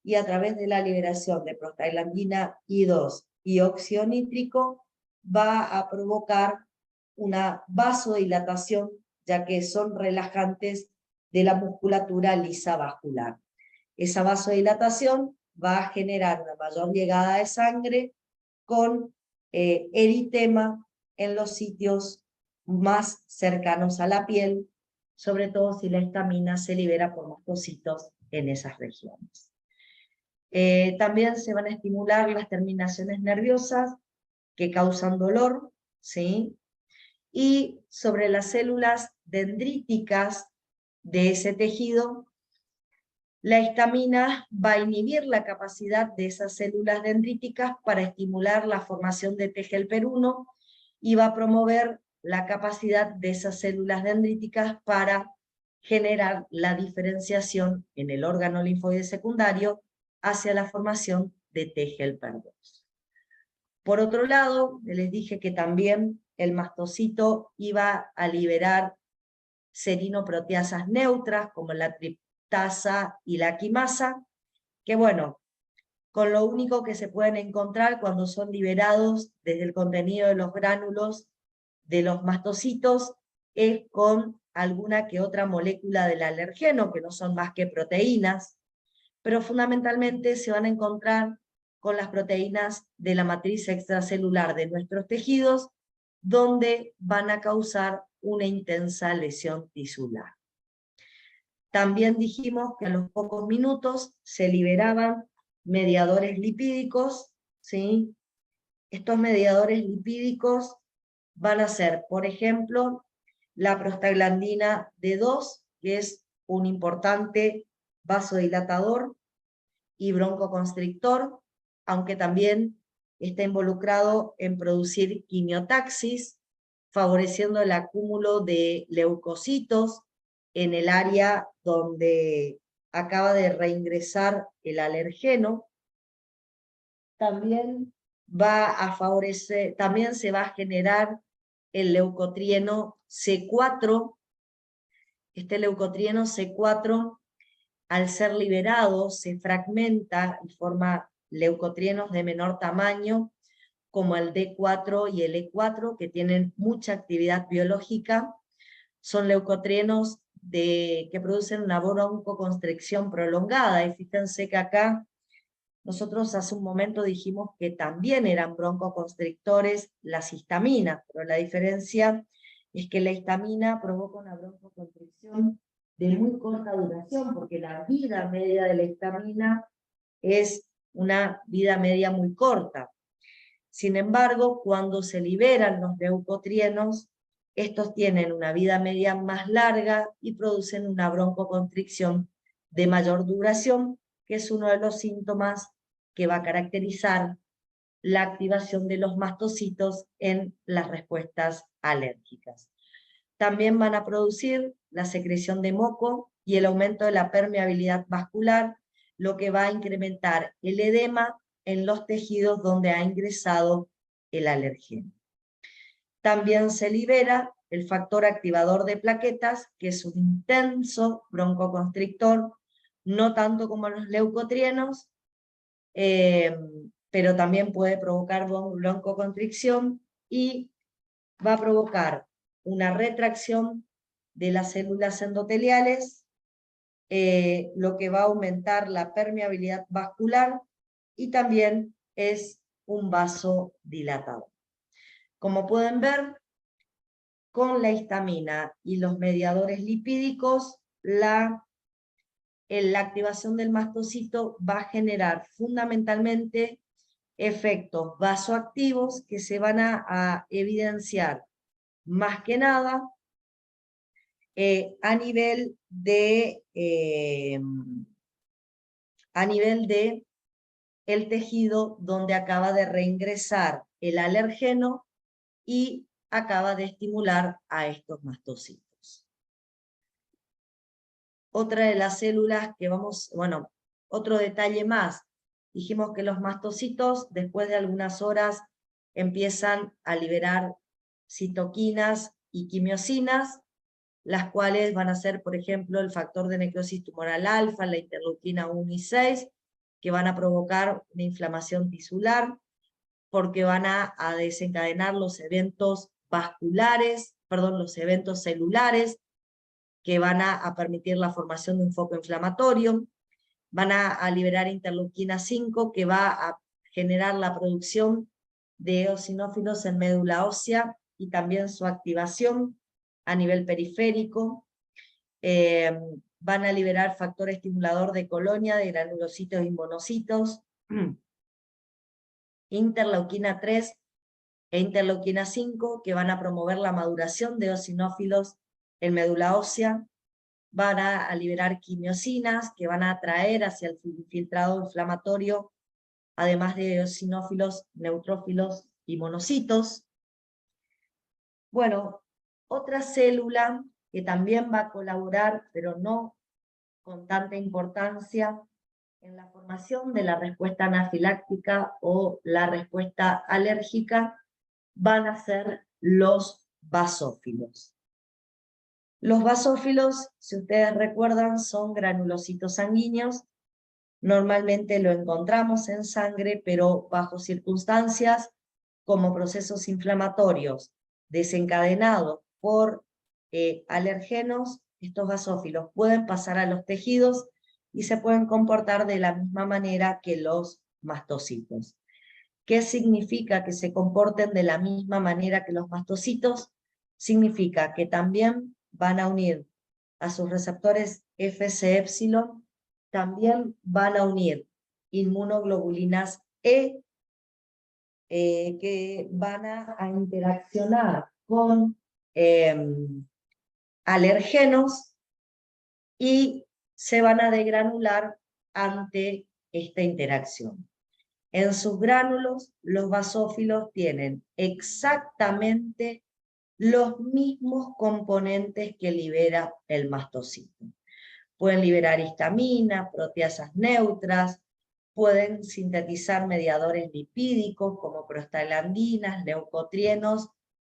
y a través de la liberación de prostaglandina I2 y óxido nítrico va a provocar una vasodilatación, ya que son relajantes de la musculatura lisa vascular. Esa vasodilatación va a generar una mayor llegada de sangre con eritema en los sitios más cercanos a la piel, sobre todo si la histamina se libera por mastocitos en esas regiones. También se van a estimular las terminaciones nerviosas que causan dolor, ¿sí? Y sobre las células dendríticas de ese tejido, la histamina va a inhibir la capacidad de esas células dendríticas para estimular la formación de TGLP1 y va a promover la capacidad de esas células dendríticas para generar la diferenciación en el órgano linfoide secundario hacia la formación de TGLP2. Por otro lado, les dije que también el mastocito iba a liberar serinoproteasas neutras, como la triptasa y la quimasa, que bueno, con lo único que se pueden encontrar cuando son liberados desde el contenido de los gránulos de los mastocitos es con alguna que otra molécula del alergeno, que no son más que proteínas, pero fundamentalmente se van a encontrar con las proteínas de la matriz extracelular de nuestros tejidos, donde van a causar una intensa lesión tisular. También dijimos que a los pocos minutos se liberaban mediadores lipídicos, ¿sí? Estos mediadores lipídicos van a ser, por ejemplo, la prostaglandina D2, que es un importante vasodilatador y broncoconstrictor, aunque también está involucrado en producir quimiotaxis, favoreciendo el acúmulo de leucocitos en el área donde acaba de reingresar el alergeno. También va a favorecer, también se va a generar el leucotrieno C4. Este leucotrieno C4, al ser liberado, se fragmenta y forma leucotrienos de menor tamaño, como el D4 y el E4, que tienen mucha actividad biológica. Son leucotrienos que producen una broncoconstricción prolongada. Y fíjense que acá nosotros hace un momento dijimos que también eran broncoconstrictores las histaminas, pero la diferencia es que la histamina provoca una broncoconstricción de muy corta duración, porque la vida media de la histamina es una vida media muy corta. Sin embargo, cuando se liberan los leucotrienos, estos tienen una vida media más larga y producen una broncoconstricción de mayor duración, que es uno de los síntomas que va a caracterizar la activación de los mastocitos en las respuestas alérgicas. También van a producir la secreción de moco y el aumento de la permeabilidad vascular, lo que va a incrementar el edema en los tejidos donde ha ingresado el alergeno. También se libera el factor activador de plaquetas, que es un intenso broncoconstrictor, no tanto como los leucotrienos, pero también puede provocar broncoconstricción y va a provocar una retracción de las células endoteliales, lo que va a aumentar la permeabilidad vascular y también es un vasodilatador. Como pueden ver, con la histamina y los mediadores lipídicos, la activación del mastocito va a generar fundamentalmente efectos vasoactivos que se van a evidenciar más que nada a nivel de el tejido donde acaba de reingresar el alergeno y acaba de estimular a estos mastocitos. otra de las células que otro detalle más. Dijimos que los mastocitos, después de algunas horas, empiezan a liberar citoquinas y quimiosinas, las cuales van a ser, por ejemplo, el factor de necrosis tumoral alfa, la interleuquina 1 y 6, que van a provocar una inflamación tisular, porque van a desencadenar los eventos vasculares, los eventos celulares, que van a permitir la formación de un foco inflamatorio, van a liberar interleuquina 5, que va a generar la producción de eosinófilos en médula ósea y también su activación a nivel periférico. Van a liberar factor estimulador de colonia de granulocitos y monocitos, interleuquina 3 e interleuquina 5, que van a promover la maduración de eosinófilos en médula ósea. Van a liberar quimiosinas que van a atraer hacia el filtrado inflamatorio, además de eosinófilos, neutrófilos y monocitos. Bueno, otra célula que también va a colaborar, pero no con tanta importancia, en la formación de la respuesta anafiláctica o la respuesta alérgica, van a ser los basófilos. Los basófilos, si ustedes recuerdan, son granulocitos sanguíneos. Normalmente lo encontramos en sangre, pero bajo circunstancias como procesos inflamatorios desencadenados por alergenos, estos basófilos pueden pasar a los tejidos y se pueden comportar de la misma manera que los mastocitos. ¿Qué significa que se comporten de la misma manera que los mastocitos? Significa que también van a unir a sus receptores Fc épsilon, también van a unir inmunoglobulinas E, que van a interaccionar con alergenos y se van a degranular ante esta interacción. En sus gránulos, los basófilos tienen exactamente los mismos componentes que libera el mastocito. Pueden liberar histamina, proteasas neutras, pueden sintetizar mediadores lipídicos como prostaglandinas, leucotrienos,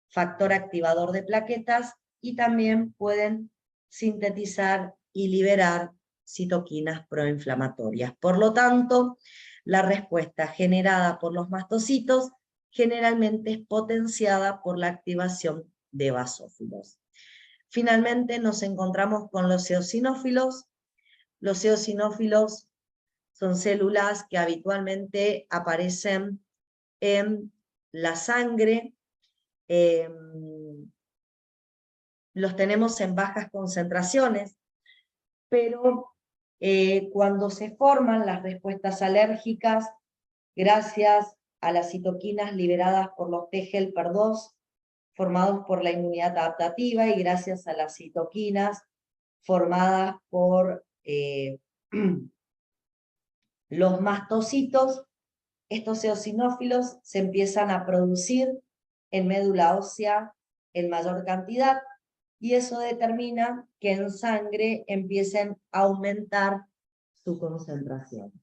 factor activador de plaquetas, y también pueden sintetizar y liberar citoquinas proinflamatorias. Por lo tanto, la respuesta generada por los mastocitos generalmente es potenciada por la activación de basófilos. Finalmente nos encontramos con los eosinófilos. Los eosinófilos son células que habitualmente aparecen en la sangre. Los tenemos en bajas concentraciones, pero cuando se forman las respuestas alérgicas, gracias a las citoquinas liberadas por los T-helper 2, formados por la inmunidad adaptativa, y gracias a las citoquinas formadas por los mastocitos, estos eosinófilos se empiezan a producir en médula ósea en mayor cantidad, y eso determina que en sangre empiecen a aumentar su concentración.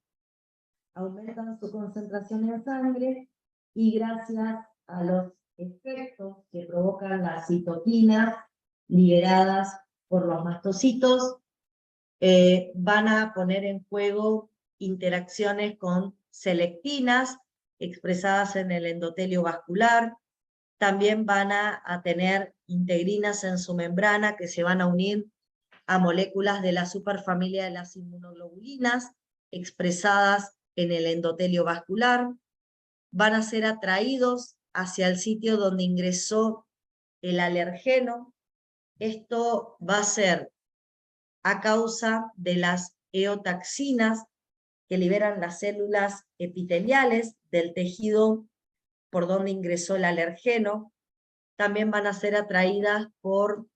Aumentan su concentración en sangre, y gracias a los efectos que provocan las citoquinas liberadas por los mastocitos, van a poner en juego interacciones con selectinas expresadas en el endotelio vascular. También van a tener integrinas en su membrana que se van a unir a moléculas de la superfamilia de las inmunoglobulinas expresadas en el endotelio vascular. Van a ser atraídos hacia el sitio donde ingresó el alergeno. Esto va a ser a causa de las eotaxinas que liberan las células epiteliales del tejido por donde ingresó el alergeno. También van a ser atraídas por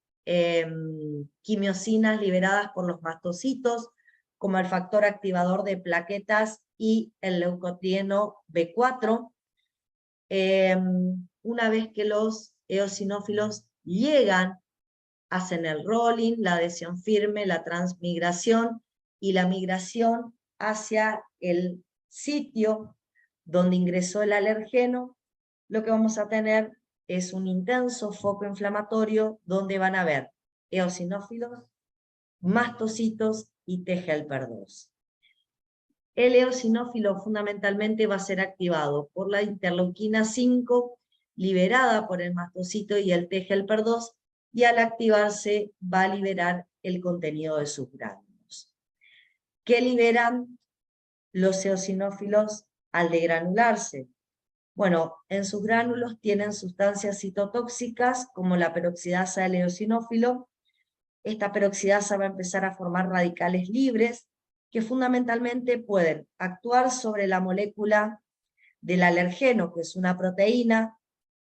quimiosinas liberadas por los mastocitos, como el factor activador de plaquetas y el leucotrieno B4. Una vez que los eosinófilos llegan hacen el rolling, la adhesión firme, la transmigración y la migración hacia el sitio donde ingresó el alergeno. Lo que vamos a tener es un intenso foco inflamatorio donde van a haber eosinófilos, mastocitos y T helper 2. El eosinófilo fundamentalmente va a ser activado por la interleuquina 5, liberada por el mastocito y el T helper 2, y al activarse va a liberar el contenido de sus gránulos. ¿Qué liberan los eosinófilos al degranularse? Bueno, en sus gránulos tienen sustancias citotóxicas como la peroxidasa del eosinófilo. Esta peroxidasa va a empezar a formar radicales libres que fundamentalmente pueden actuar sobre la molécula del alergeno, que es una proteína.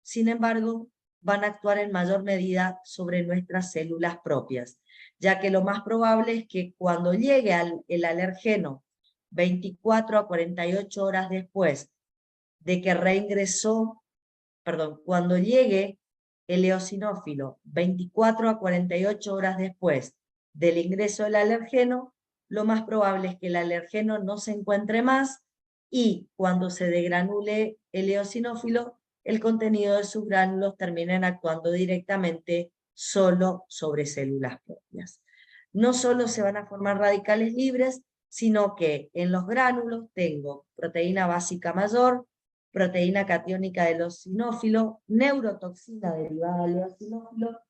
Sin embargo, van a actuar en mayor medida sobre nuestras células propias, ya que lo más probable es que cuando llegue el alergeno 24 a 48 horas después de que reingresó, cuando llegue el eosinófilo 24 a 48 horas después del ingreso del alergeno, lo más probable es que el alergeno no se encuentre más, y cuando se degranule el eosinófilo, el contenido de sus gránulos terminen actuando directamente solo sobre células propias. No solo se van a formar radicales libres, sino que en los gránulos tengo proteína básica mayor, proteína catiónica del eosinófilo, neurotoxina derivada del eosinófilo,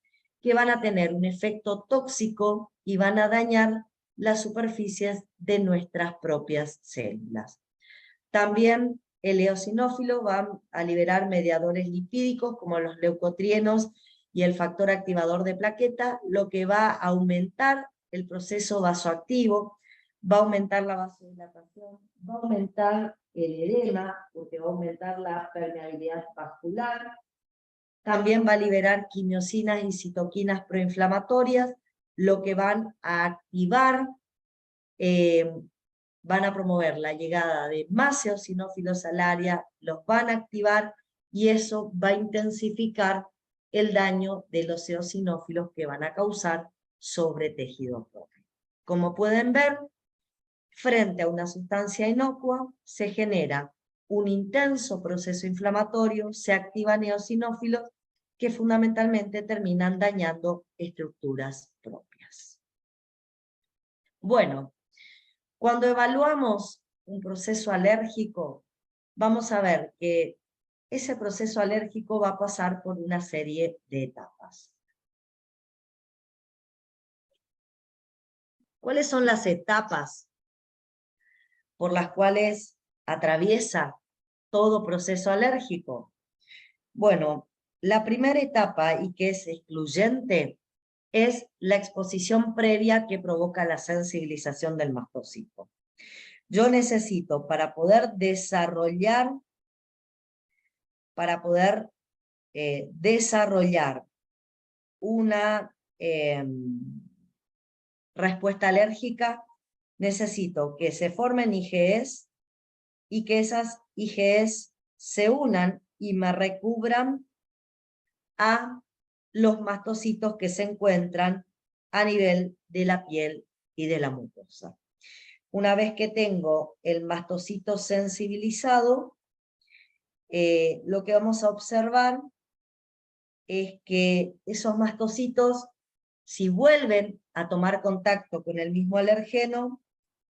que van a tener un efecto tóxico y van a dañar las superficies de nuestras propias células. También el eosinófilo va a liberar mediadores lipídicos como los leucotrienos y el factor activador de plaqueta, lo que va a aumentar el proceso vasoactivo, va a aumentar la vasodilatación, va a aumentar el edema, porque va a aumentar la permeabilidad vascular. También va a liberar quimiosinas y citoquinas proinflamatorias, lo que van a activar, van a promover la llegada de más eosinófilos al área, los van a activar, y eso va a intensificar el daño de los eosinófilos que van a causar sobre tejido propio. Como pueden ver, frente a una sustancia inocua, se genera un intenso proceso inflamatorio, se activan eosinófilos que fundamentalmente terminan dañando estructuras propias. Bueno, cuando evaluamos un proceso alérgico, vamos a ver que ese proceso alérgico va a pasar por una serie de etapas. ¿Cuáles son las etapas por las cuales atraviesa todo proceso alérgico? Bueno, la primera etapa, y que es excluyente, es la exposición previa que provoca la sensibilización del mastocito. Yo necesito, para poder desarrollar una respuesta alérgica, necesito que se formen IgEs y que esas IgEs se unan y me recubran a los mastocitos que se encuentran a nivel de la piel y de la mucosa. Una vez que tengo el mastocito sensibilizado, lo que vamos a observar es que esos mastocitos, si vuelven a tomar contacto con el mismo alergeno,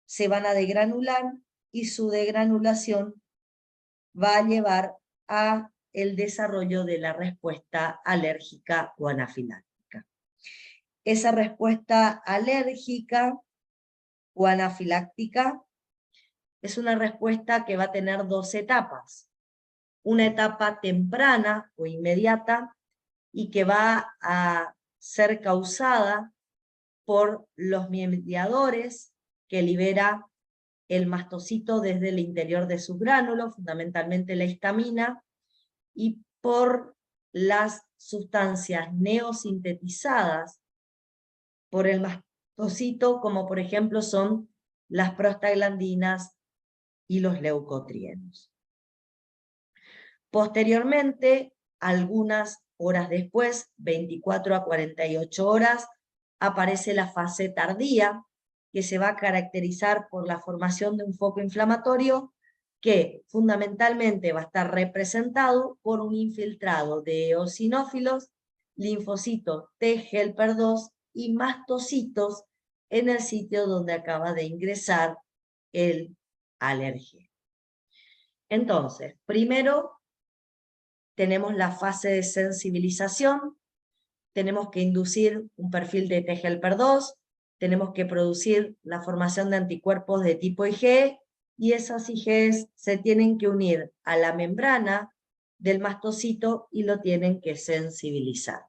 se van a degranular, y su degranulación va a llevar a el desarrollo de la respuesta alérgica o anafiláctica. Esa respuesta alérgica o anafiláctica es una respuesta que va a tener dos etapas. Una etapa temprana o inmediata, y que va a ser causada por los mediadores que libera el mastocito desde el interior de sus gránulos, fundamentalmente la histamina, y por las sustancias neosintetizadas por el mastocito, como por ejemplo son las prostaglandinas y los leucotrienos. Posteriormente, algunas horas después, 24 a 48 horas, aparece la fase tardía, que se va a caracterizar por la formación de un foco inflamatorio que fundamentalmente va a estar representado por un infiltrado de eosinófilos, linfocitos T helper 2 y mastocitos en el sitio donde acaba de ingresar el alérgeno. Entonces, primero tenemos la fase de sensibilización, tenemos que inducir un perfil de T helper 2, tenemos que producir la formación de anticuerpos de tipo IgE, y esas IgEs se tienen que unir a la membrana del mastocito y lo tienen que sensibilizar.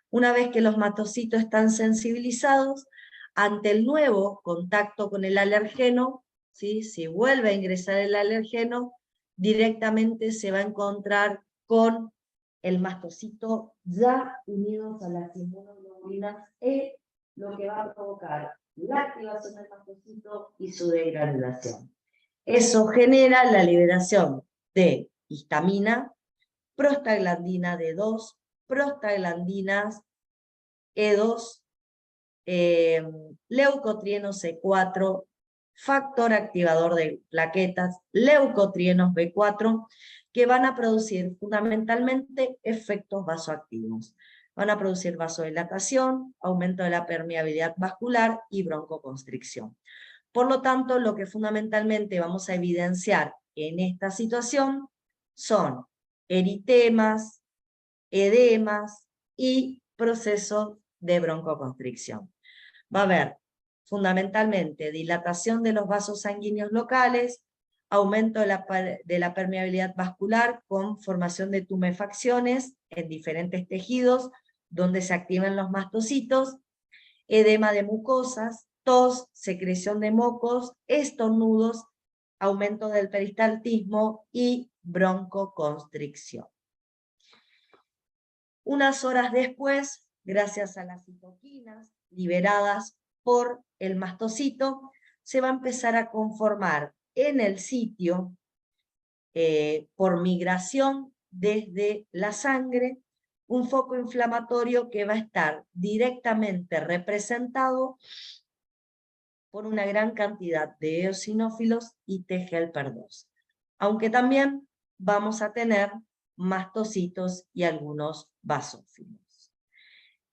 Una vez que los mastocitos están sensibilizados, ante el nuevo contacto con el alergeno, ¿sí? Si vuelve a ingresar el alergeno, directamente se va a encontrar con el mastocito ya unidos a las inmunoglobulinas E, lo que va a provocar la activación del mastocito y su degranulación. Eso genera la liberación de histamina, prostaglandina D2, prostaglandinas E2, leucotrieno C4, factor activador de plaquetas, leucotrienos B4, que van a producir fundamentalmente efectos vasoactivos. Van a producir vasodilatación, aumento de la permeabilidad vascular y broncoconstricción. Por lo tanto, lo que fundamentalmente vamos a evidenciar en esta situación son eritemas, edemas y procesos de broncoconstricción. Va a haber fundamentalmente dilatación de los vasos sanguíneos locales, aumento de la permeabilidad vascular con formación de tumefacciones en diferentes tejidos donde se activan los mastocitos, edema de mucosas, tos, secreción de mocos, estornudos, aumento del peristaltismo y broncoconstricción. Unas horas después, gracias a las citoquinas liberadas por el mastocito, se va a empezar a conformar en el sitio, por migración desde la sangre, un foco inflamatorio que va a estar directamente representado por una gran cantidad de eosinófilos y T helper 2. Aunque también vamos a tener mastocitos y algunos basófilos.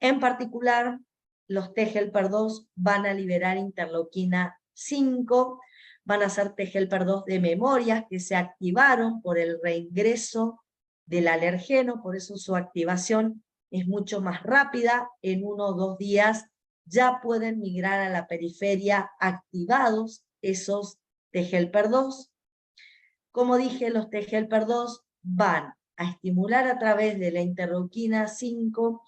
En particular, los T helper 2 van a liberar interleuquina 5, van a ser T helper 2 de memorias que se activaron por el reingreso del alergeno, por eso su activación es mucho más rápida, en 1 o 2 días ya pueden migrar a la periferia activados esos T helper 2. Como dije, los T helper 2 van a estimular a través de la interleuquina 5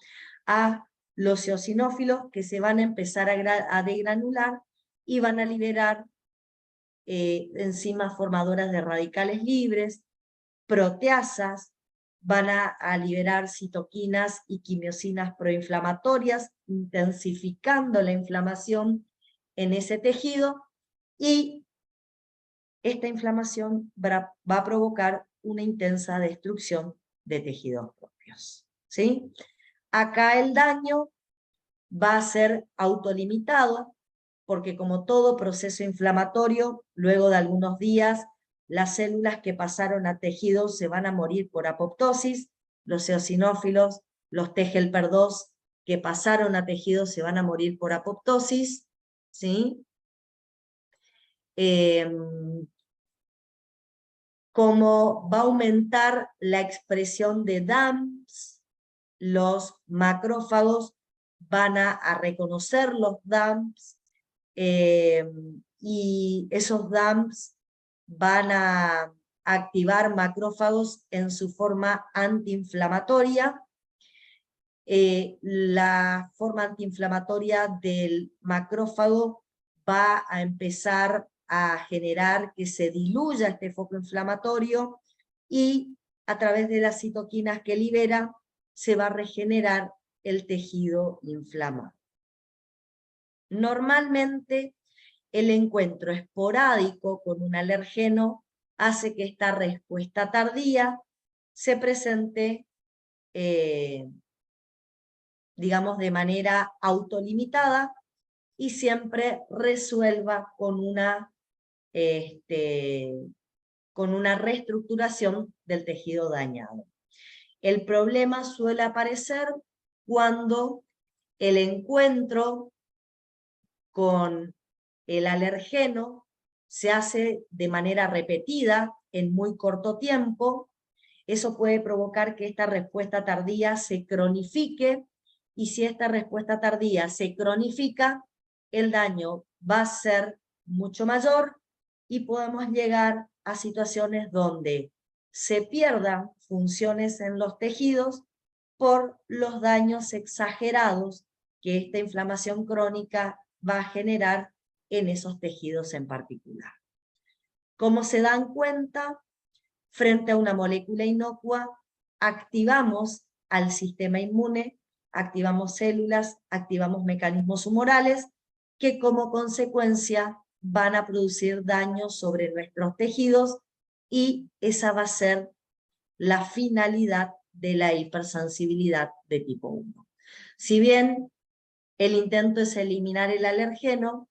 a los eosinófilos que se van a empezar a degranular y van a liberar enzimas formadoras de radicales libres, proteasas, van a liberar citoquinas y quimiosinas proinflamatorias, intensificando la inflamación en ese tejido, y esta inflamación va a provocar una intensa destrucción de tejidos propios, ¿sí? Acá el daño va a ser autolimitado, porque como todo proceso inflamatorio, luego de algunos días, las células que pasaron a tejidos se van a morir por apoptosis, los eosinófilos, los T helper 2 que pasaron a tejidos se van a morir por apoptosis, ¿sí? Como va a aumentar la expresión de DAMPs, los macrófagos van a reconocer los DAMPs, y esos DAMPs van a activar macrófagos en su forma antiinflamatoria. La forma antiinflamatoria del macrófago va a empezar a generar que se diluya este foco inflamatorio, y a través de las citoquinas que libera se va a regenerar el tejido inflamado. Normalmente el encuentro esporádico con un alergeno hace que esta respuesta tardía se presente digamos, de manera autolimitada y siempre resuelva con una reestructuración del tejido dañado. El problema suele aparecer cuando el encuentro con el alergeno se hace de manera repetida en muy corto tiempo. Eso puede provocar que esta respuesta tardía se cronifique, y si esta respuesta tardía se cronifica, el daño va a ser mucho mayor y podemos llegar a situaciones donde se pierdan funciones en los tejidos por los daños exagerados que esta inflamación crónica va a generar en esos tejidos en particular. ¿Cómo se dan cuenta? Frente a una molécula inocua, activamos al sistema inmune, activamos células, activamos mecanismos humorales que como consecuencia van a producir daño sobre nuestros tejidos, y esa va a ser la finalidad de la hipersensibilidad de tipo 1. Si bien el intento es eliminar el alergeno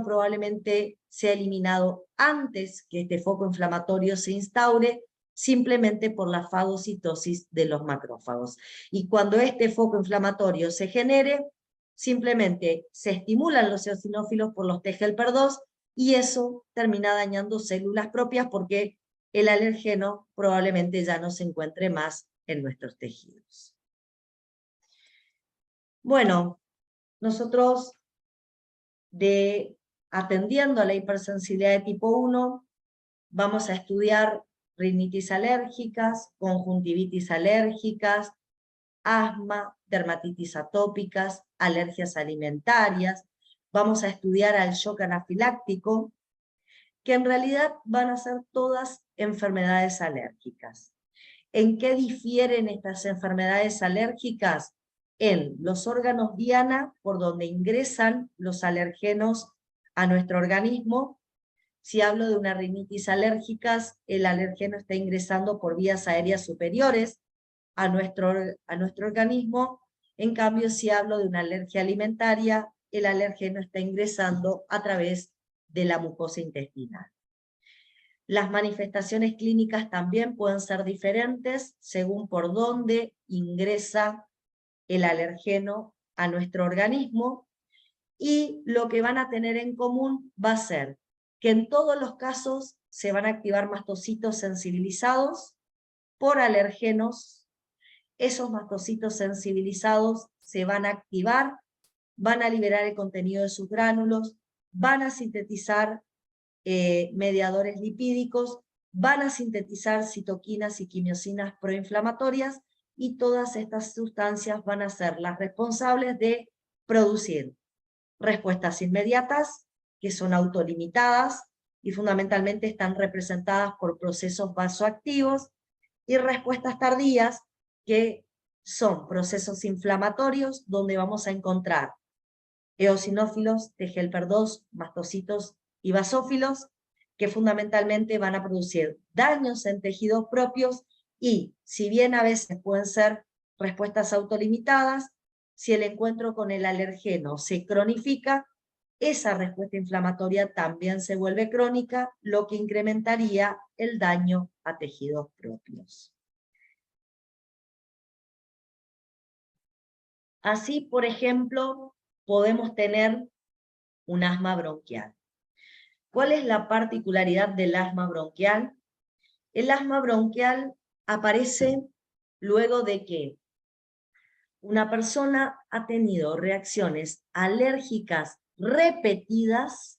probablemente sea eliminado antes que este foco inflamatorio se instaure, simplemente por la fagocitosis de los macrófagos. Y cuando este foco inflamatorio se genere, simplemente se estimulan los eosinófilos por los TGLP2 y eso termina dañando células propias porque el alergeno probablemente ya no se encuentre más en nuestros tejidos. Bueno, nosotros atendiendo a la hipersensibilidad de tipo 1, vamos a estudiar rinitis alérgicas, conjuntivitis alérgicas, asma, dermatitis atópicas, alergias alimentarias. Vamos a estudiar al shock anafiláctico, que en realidad van a ser todas enfermedades alérgicas. ¿En qué difieren estas enfermedades alérgicas? En los órganos diana, por donde ingresan los alergenos a nuestro organismo. Si hablo de una rinitis alérgica, el alergeno está ingresando por vías aéreas superiores a nuestro organismo. En cambio, si hablo de una alergia alimentaria, el alergeno está ingresando a través de la mucosa intestinal. Las manifestaciones clínicas también pueden ser diferentes según por dónde ingresa el alergeno a nuestro organismo, y lo que van a tener en común va a ser que en todos los casos se van a activar mastocitos sensibilizados por alergenos. Esos mastocitos sensibilizados se van a activar, van a liberar el contenido de sus gránulos, van a sintetizar mediadores lipídicos, van a sintetizar citoquinas y quimiosinas proinflamatorias, y todas estas sustancias van a ser las responsables de producir respuestas inmediatas, que son autolimitadas y fundamentalmente están representadas por procesos vasoactivos, y respuestas tardías, que son procesos inflamatorios donde vamos a encontrar eosinófilos, TGLP2, mastocitos y basófilos, que fundamentalmente van a producir daños en tejidos propios, y si bien a veces pueden ser respuestas autolimitadas, si el encuentro con el alergeno se cronifica, esa respuesta inflamatoria también se vuelve crónica, lo que incrementaría el daño a tejidos propios. Así, por ejemplo, podemos tener un asma bronquial. ¿Cuál es la particularidad del asma bronquial? El asma bronquial aparece luego de que una persona ha tenido reacciones alérgicas repetidas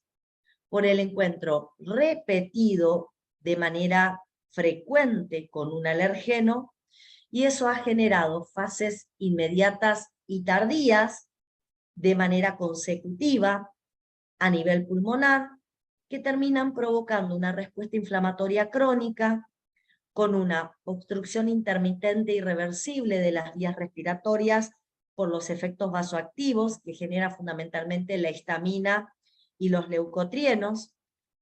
por el encuentro repetido de manera frecuente con un alergeno, y eso ha generado fases inmediatas y tardías de manera consecutiva a nivel pulmonar, que terminan provocando una respuesta inflamatoria crónica con una obstrucción intermitente irreversible de las vías respiratorias por los efectos vasoactivos que genera fundamentalmente la histamina y los leucotrienos,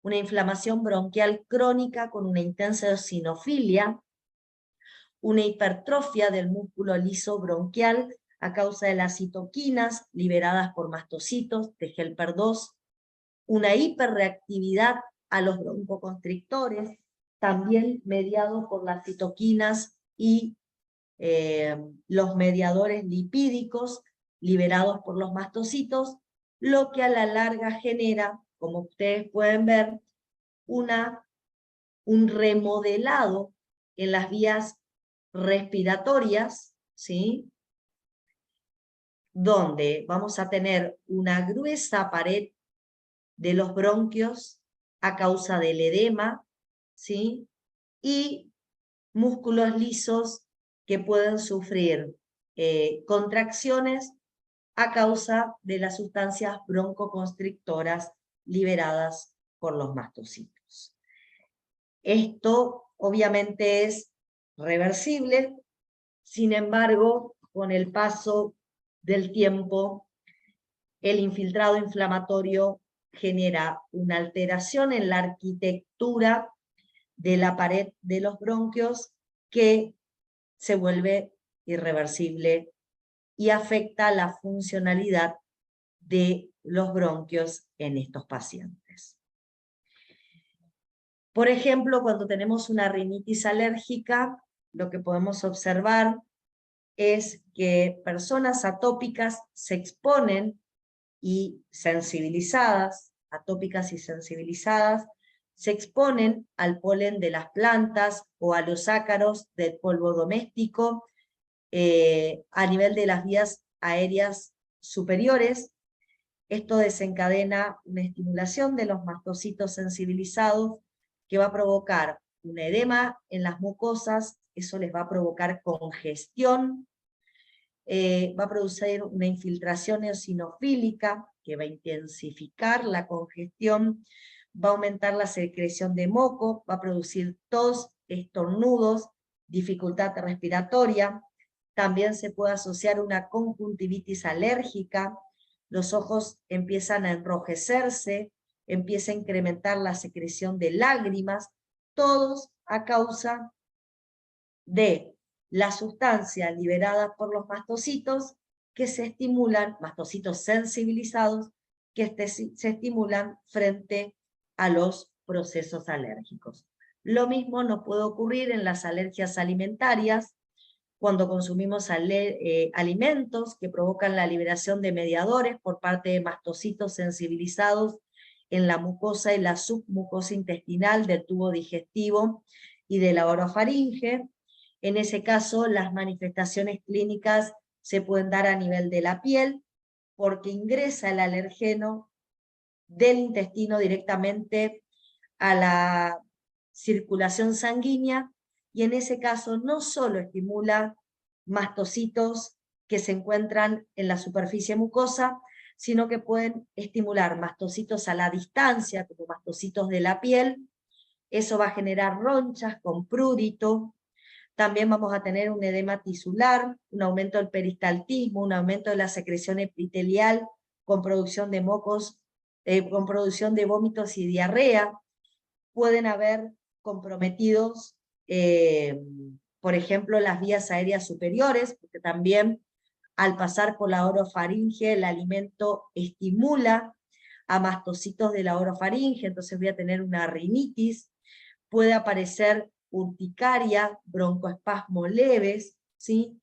una inflamación bronquial crónica con una intensa eosinofilia, una hipertrofia del músculo liso bronquial a causa de las citoquinas liberadas por mastocitos de helper 2, una hiperreactividad a los broncoconstrictores, también mediado por las citoquinas y los mediadores lipídicos liberados por los mastocitos, lo que a la larga genera, como ustedes pueden ver, un remodelado en las vías respiratorias, ¿sí? Donde vamos a tener una gruesa pared de los bronquios a causa del edema, ¿sí? Y músculos lisos que pueden sufrir contracciones a causa de las sustancias broncoconstrictoras liberadas por los mastocitos. Esto obviamente es reversible, sin embargo, con el paso del tiempo, el infiltrado inflamatorio genera una alteración en la arquitectura de la pared de los bronquios que se vuelve irreversible y afecta la funcionalidad de los bronquios en estos pacientes. Por ejemplo, cuando tenemos una rinitis alérgica, lo que podemos observar es que personas atópicas se exponen y sensibilizadas, atópicas y sensibilizadas, se exponen al polen de las plantas o a los ácaros del polvo doméstico a nivel de las vías aéreas superiores. Esto desencadena una estimulación de los mastocitos sensibilizados que va a provocar un edema en las mucosas, eso les va a provocar congestión, va a producir una infiltración eosinofílica que va a intensificar la congestión, va a aumentar la secreción de moco, va a producir tos, estornudos, dificultad respiratoria. También se puede asociar una conjuntivitis alérgica, los ojos empiezan a enrojecerse, empieza a incrementar la secreción de lágrimas, todos a causa de las sustancias liberadas por los mastocitos que se estimulan, mastocitos sensibilizados, que se estimulan frente a los procesos alérgicos. Lo mismo nos puede ocurrir en las alergias alimentarias, cuando consumimos alimentos que provocan la liberación de mediadores por parte de mastocitos sensibilizados en la mucosa y la submucosa intestinal del tubo digestivo y de la orofaringe. En ese caso, las manifestaciones clínicas se pueden dar a nivel de la piel, porque ingresa el alergeno del intestino directamente a la circulación sanguínea, y en ese caso no solo estimula mastocitos que se encuentran en la superficie mucosa, sino que pueden estimular mastocitos a la distancia, como mastocitos de la piel. Eso va a generar ronchas con prurito. También vamos a tener un edema tisular, un aumento del peristaltismo, un aumento de la secreción epitelial con producción de mocos, con producción de vómitos y diarrea. Pueden haber comprometidos, por ejemplo, las vías aéreas superiores, porque también al pasar por la orofaringe el alimento estimula a mastocitos de la orofaringe, entonces voy a tener una rinitis. Puede aparecer urticaria, broncoespasmos leves, ¿sí?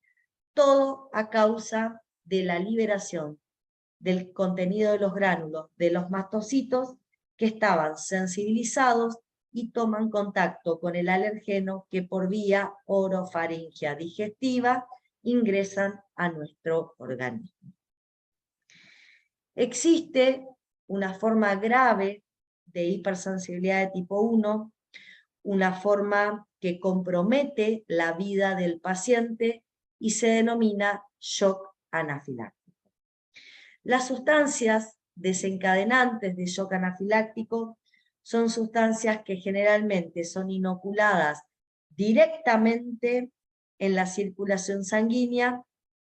Todo a causa de la liberación del contenido de los gránulos de los mastocitos que estaban sensibilizados y toman contacto con el alergeno que por vía orofaringea digestiva ingresan a nuestro organismo. Existe una forma grave de hipersensibilidad de tipo 1, una forma que compromete la vida del paciente y se denomina shock anafiláctico. Las sustancias desencadenantes de shock anafiláctico son sustancias que generalmente son inoculadas directamente en la circulación sanguínea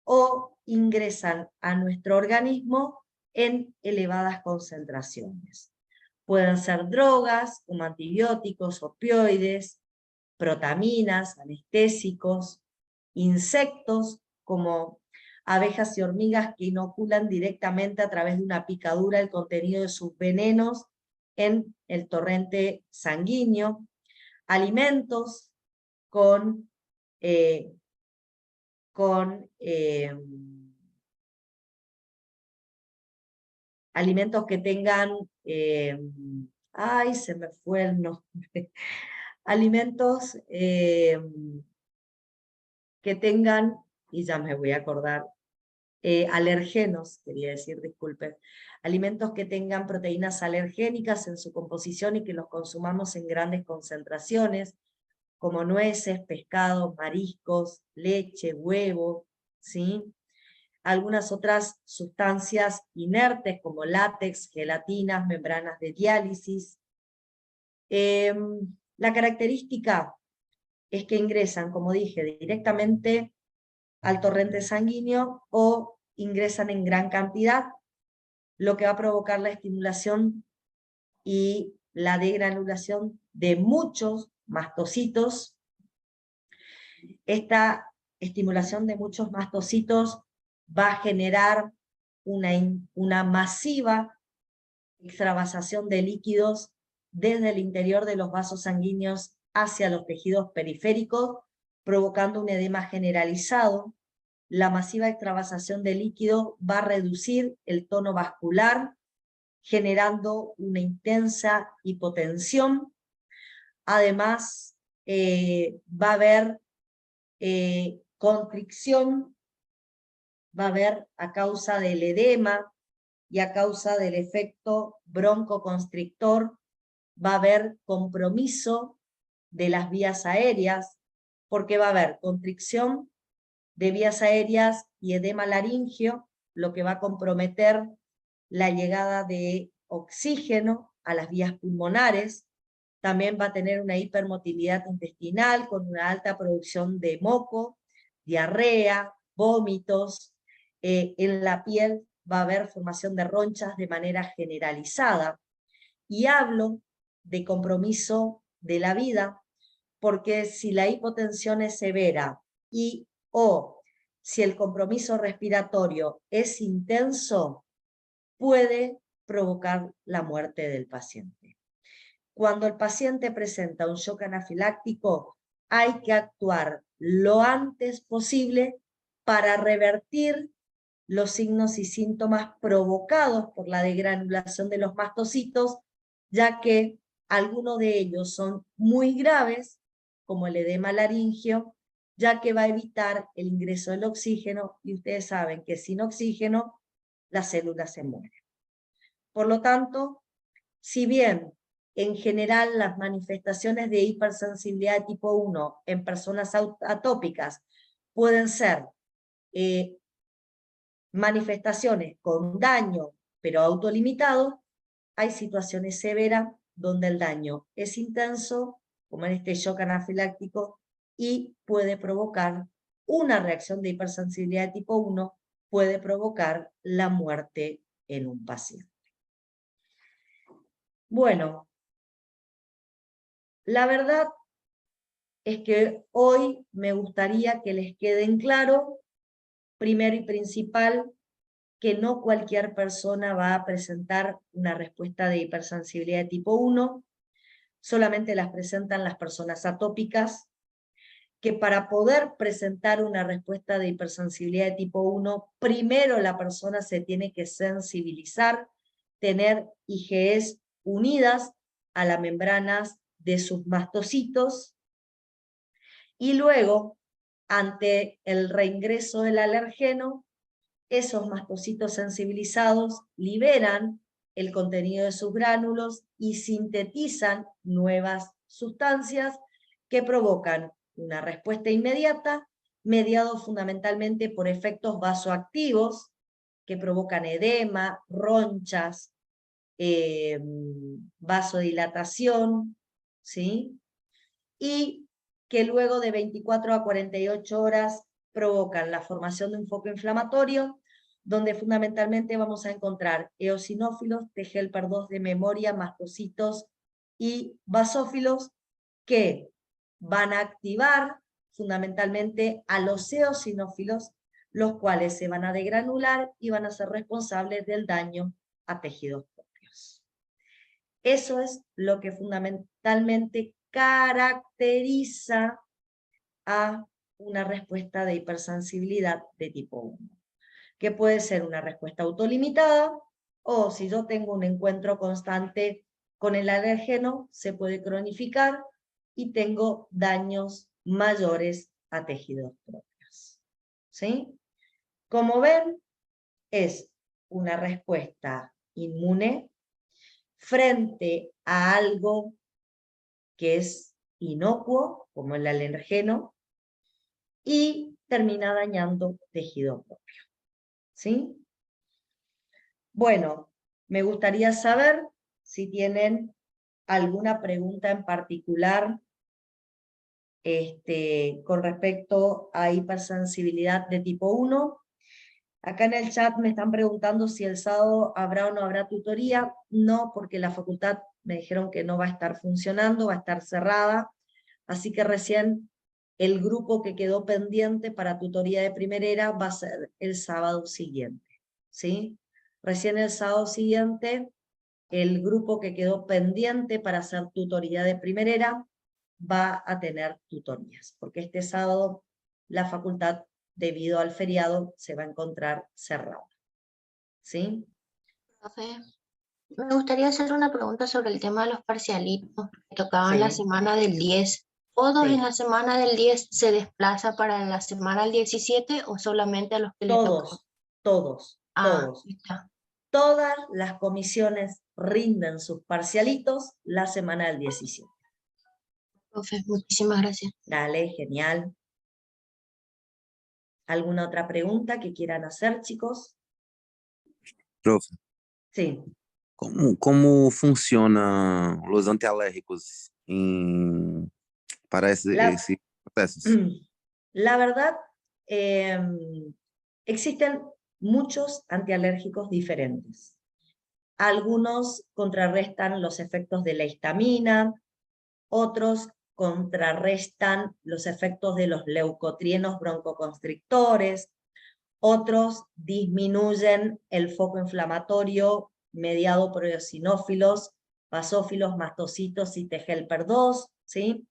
o ingresan a nuestro organismo en elevadas concentraciones. Pueden ser drogas como antibióticos, opioides, protaminas, anestésicos, insectos como abejas y hormigas que inoculan directamente a través de una picadura el contenido de sus venenos en el torrente sanguíneo, alimentos con alimentos que tengan, ay, se me fue el nombre, alimentos que tengan, y ya me voy a acordar, alergenos, quería decir, disculpen, alimentos que tengan proteínas alergénicas en su composición y que los consumamos en grandes concentraciones, como nueces, pescados, mariscos, leche, huevo, ¿sí? Algunas otras sustancias inertes como látex, gelatinas, membranas de diálisis. La característica es que ingresan, como dije, directamente al torrente sanguíneo o ingresan en gran cantidad, lo que va a provocar la estimulación y la degranulación de muchos mastocitos. Esta estimulación de muchos mastocitos va a generar una masiva extravasación de líquidos desde el interior de los vasos sanguíneos hacia los tejidos periféricos, provocando un edema generalizado. La masiva extravasación de líquido va a reducir el tono vascular, generando una intensa hipotensión. Además, va a haber constricción, va a haber a causa del edema y a causa del efecto broncoconstrictor, va a haber compromiso de las vías aéreas, porque va a haber constricción de vías aéreas y edema laríngeo, lo que va a comprometer la llegada de oxígeno a las vías pulmonares. También va a tener una hipermotilidad intestinal con una alta producción de moco, diarrea, vómitos. En la piel va a haber formación de ronchas de manera generalizada. Y hablo de compromiso de la vida, porque si la hipotensión es severa y o si el compromiso respiratorio es intenso, puede provocar la muerte del paciente. Cuando el paciente presenta un shock anafiláctico, hay que actuar lo antes posible para revertir los signos y síntomas provocados por la degranulación de los mastocitos, ya que algunos de ellos son muy graves, como el edema laríngeo, ya que va a evitar el ingreso del oxígeno, y ustedes saben que sin oxígeno las células se mueren. Por lo tanto, si bien en general las manifestaciones de hipersensibilidad tipo 1 en personas atópicas pueden ser manifestaciones con daño, pero autolimitado, hay situaciones severas donde el daño es intenso, como en este shock anafiláctico, y puede provocar una reacción de hipersensibilidad tipo 1, puede provocar la muerte en un paciente. Bueno, la verdad es que hoy me gustaría que les quede en claro, primero y principal, que no cualquier persona va a presentar una respuesta de hipersensibilidad de tipo 1, solamente las presentan las personas atópicas, que para poder presentar una respuesta de hipersensibilidad de tipo 1, primero la persona se tiene que sensibilizar, tener IgEs unidas a las membranas de sus mastocitos, y luego, ante el reingreso del alergeno, esos mastocitos sensibilizados liberan el contenido de sus gránulos y sintetizan nuevas sustancias que provocan una respuesta inmediata, mediado fundamentalmente por efectos vasoactivos que provocan edema, ronchas, vasodilatación, ¿sí? Y que luego de 24 a 48 horas provocan la formación de un foco inflamatorio, donde fundamentalmente vamos a encontrar eosinófilos, T helper 2 de memoria, mastocitos y basófilos, que van a activar fundamentalmente a los eosinófilos, los cuales se van a degranular y van a ser responsables del daño a tejidos propios. Eso es lo que fundamentalmente caracteriza a una respuesta de hipersensibilidad de tipo 1, que puede ser una respuesta autolimitada, o si yo tengo un encuentro constante con el alergeno, se puede cronificar y tengo daños mayores a tejidos propios. ¿Sí? Como ven, es una respuesta inmune frente a algo que es inocuo, como el alergeno, y termina dañando tejido propio. ¿Sí? Bueno, me gustaría saber si tienen alguna pregunta en particular con respecto a hipersensibilidad de tipo 1. Acá en el chat me están preguntando si el sábado habrá o no habrá tutoría. No, porque la facultad me dijeron que no va a estar funcionando, va a estar cerrada. Así que recién el grupo que quedó pendiente para tutoría de primerera va a ser el sábado siguiente. ¿Sí? Recién el sábado siguiente, el grupo que quedó pendiente para hacer tutoría de primerera va a tener tutorías, porque este sábado la facultad, debido al feriado, se va a encontrar cerrada. ¿Sí? Profe, me gustaría hacer una pregunta sobre el tema de los parcialitos que tocaban Sí. la semana del 10. ¿Todos Sí. en la semana del 10 se desplaza para la semana del 17 o solamente a los que le tocan? Todos. Está. Todas las comisiones rinden sus parcialitos la semana del 17. Profe, muchísimas gracias. Dale, genial. ¿Alguna otra pregunta que quieran hacer, chicos? Profe, Sí. como funcionam os antialérgicos para esse processos? La verdad, existen muchos antialérgicos diferentes. Algunos contrarrestan los efectos de la histamina, otros contrarrestan los efectos de los leucotrienos broncoconstrictores, otros disminuyen el foco inflamatorio mediado por eosinófilos, basófilos, mastocitos y T helper 2, ¿sí?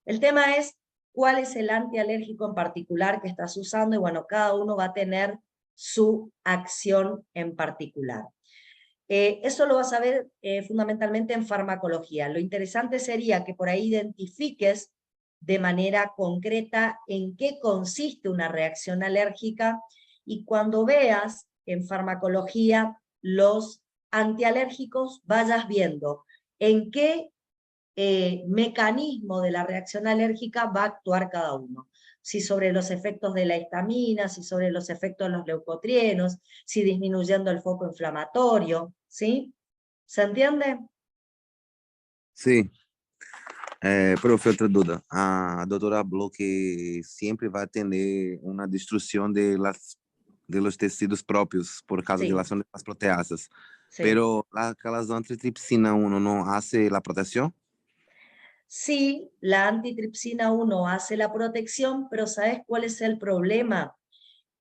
El tema es cuál es el antialérgico en particular que estás usando, y bueno, cada uno va a tener su acción en particular. Eso lo vas a ver fundamentalmente en farmacología. Lo interesante sería que por ahí identifiques de manera concreta en qué consiste una reacción alérgica, y cuando veas en farmacología los antialérgicos vayas viendo en qué mecanismo de la reacción alérgica va a actuar cada uno. Si sobre los efectos de la histamina, si sobre los efectos de los leucotrienos, si disminuyendo el foco inflamatorio, ¿sí? ¿Se entiende? Sim. Profe, outra dúvida. A doutora falou que sempre vai atender uma destruição de los tecidos próprios por causa de la acción de las proteasas. Sí. Pero aquelas antitripsina 1 no hace la protección? Sí, la antitripsina 1 hace la protección, pero ¿sabes cuál es el problema?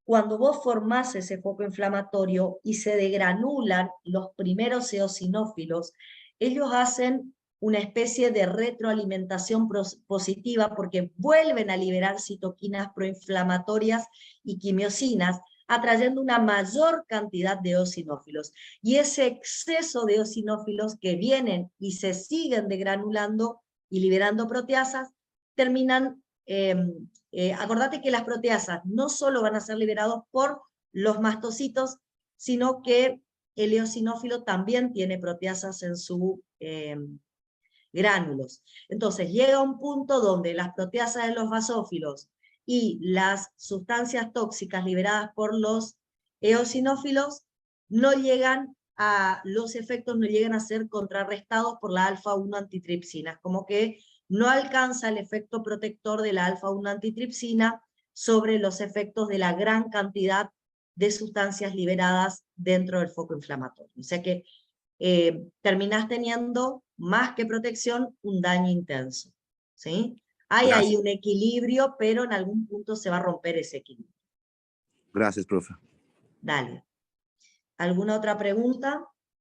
Cuando vos formás ese foco inflamatorio y se degranulan los primeros eosinófilos, ellos hacen una especie de retroalimentación positiva, porque vuelven a liberar citoquinas proinflamatorias y quimiosinas, atrayendo una mayor cantidad de eosinófilos. Y ese exceso de eosinófilos que vienen y se siguen degranulando y liberando proteasas, terminan, acordate que las proteasas no solo van a ser liberados por los mastocitos, sino que el eosinófilo también tiene proteasas en sus gránulos. Entonces llega un punto donde las proteasas de los basófilos y las sustancias tóxicas liberadas por los eosinófilos no llegan a, los efectos no llegan a ser contrarrestados por la alfa-1 antitripsina, como que no alcanza el efecto protector de la alfa-1 antitripsina sobre los efectos de la gran cantidad de sustancias liberadas dentro del foco inflamatorio. O sea que terminás teniendo, más que protección, un daño intenso, ¿sí? Hay ahí Gracias. un equilibrio, pero en algún punto se va a romper ese equilibrio. Gracias, profe. Dale. ¿Alguna otra pregunta?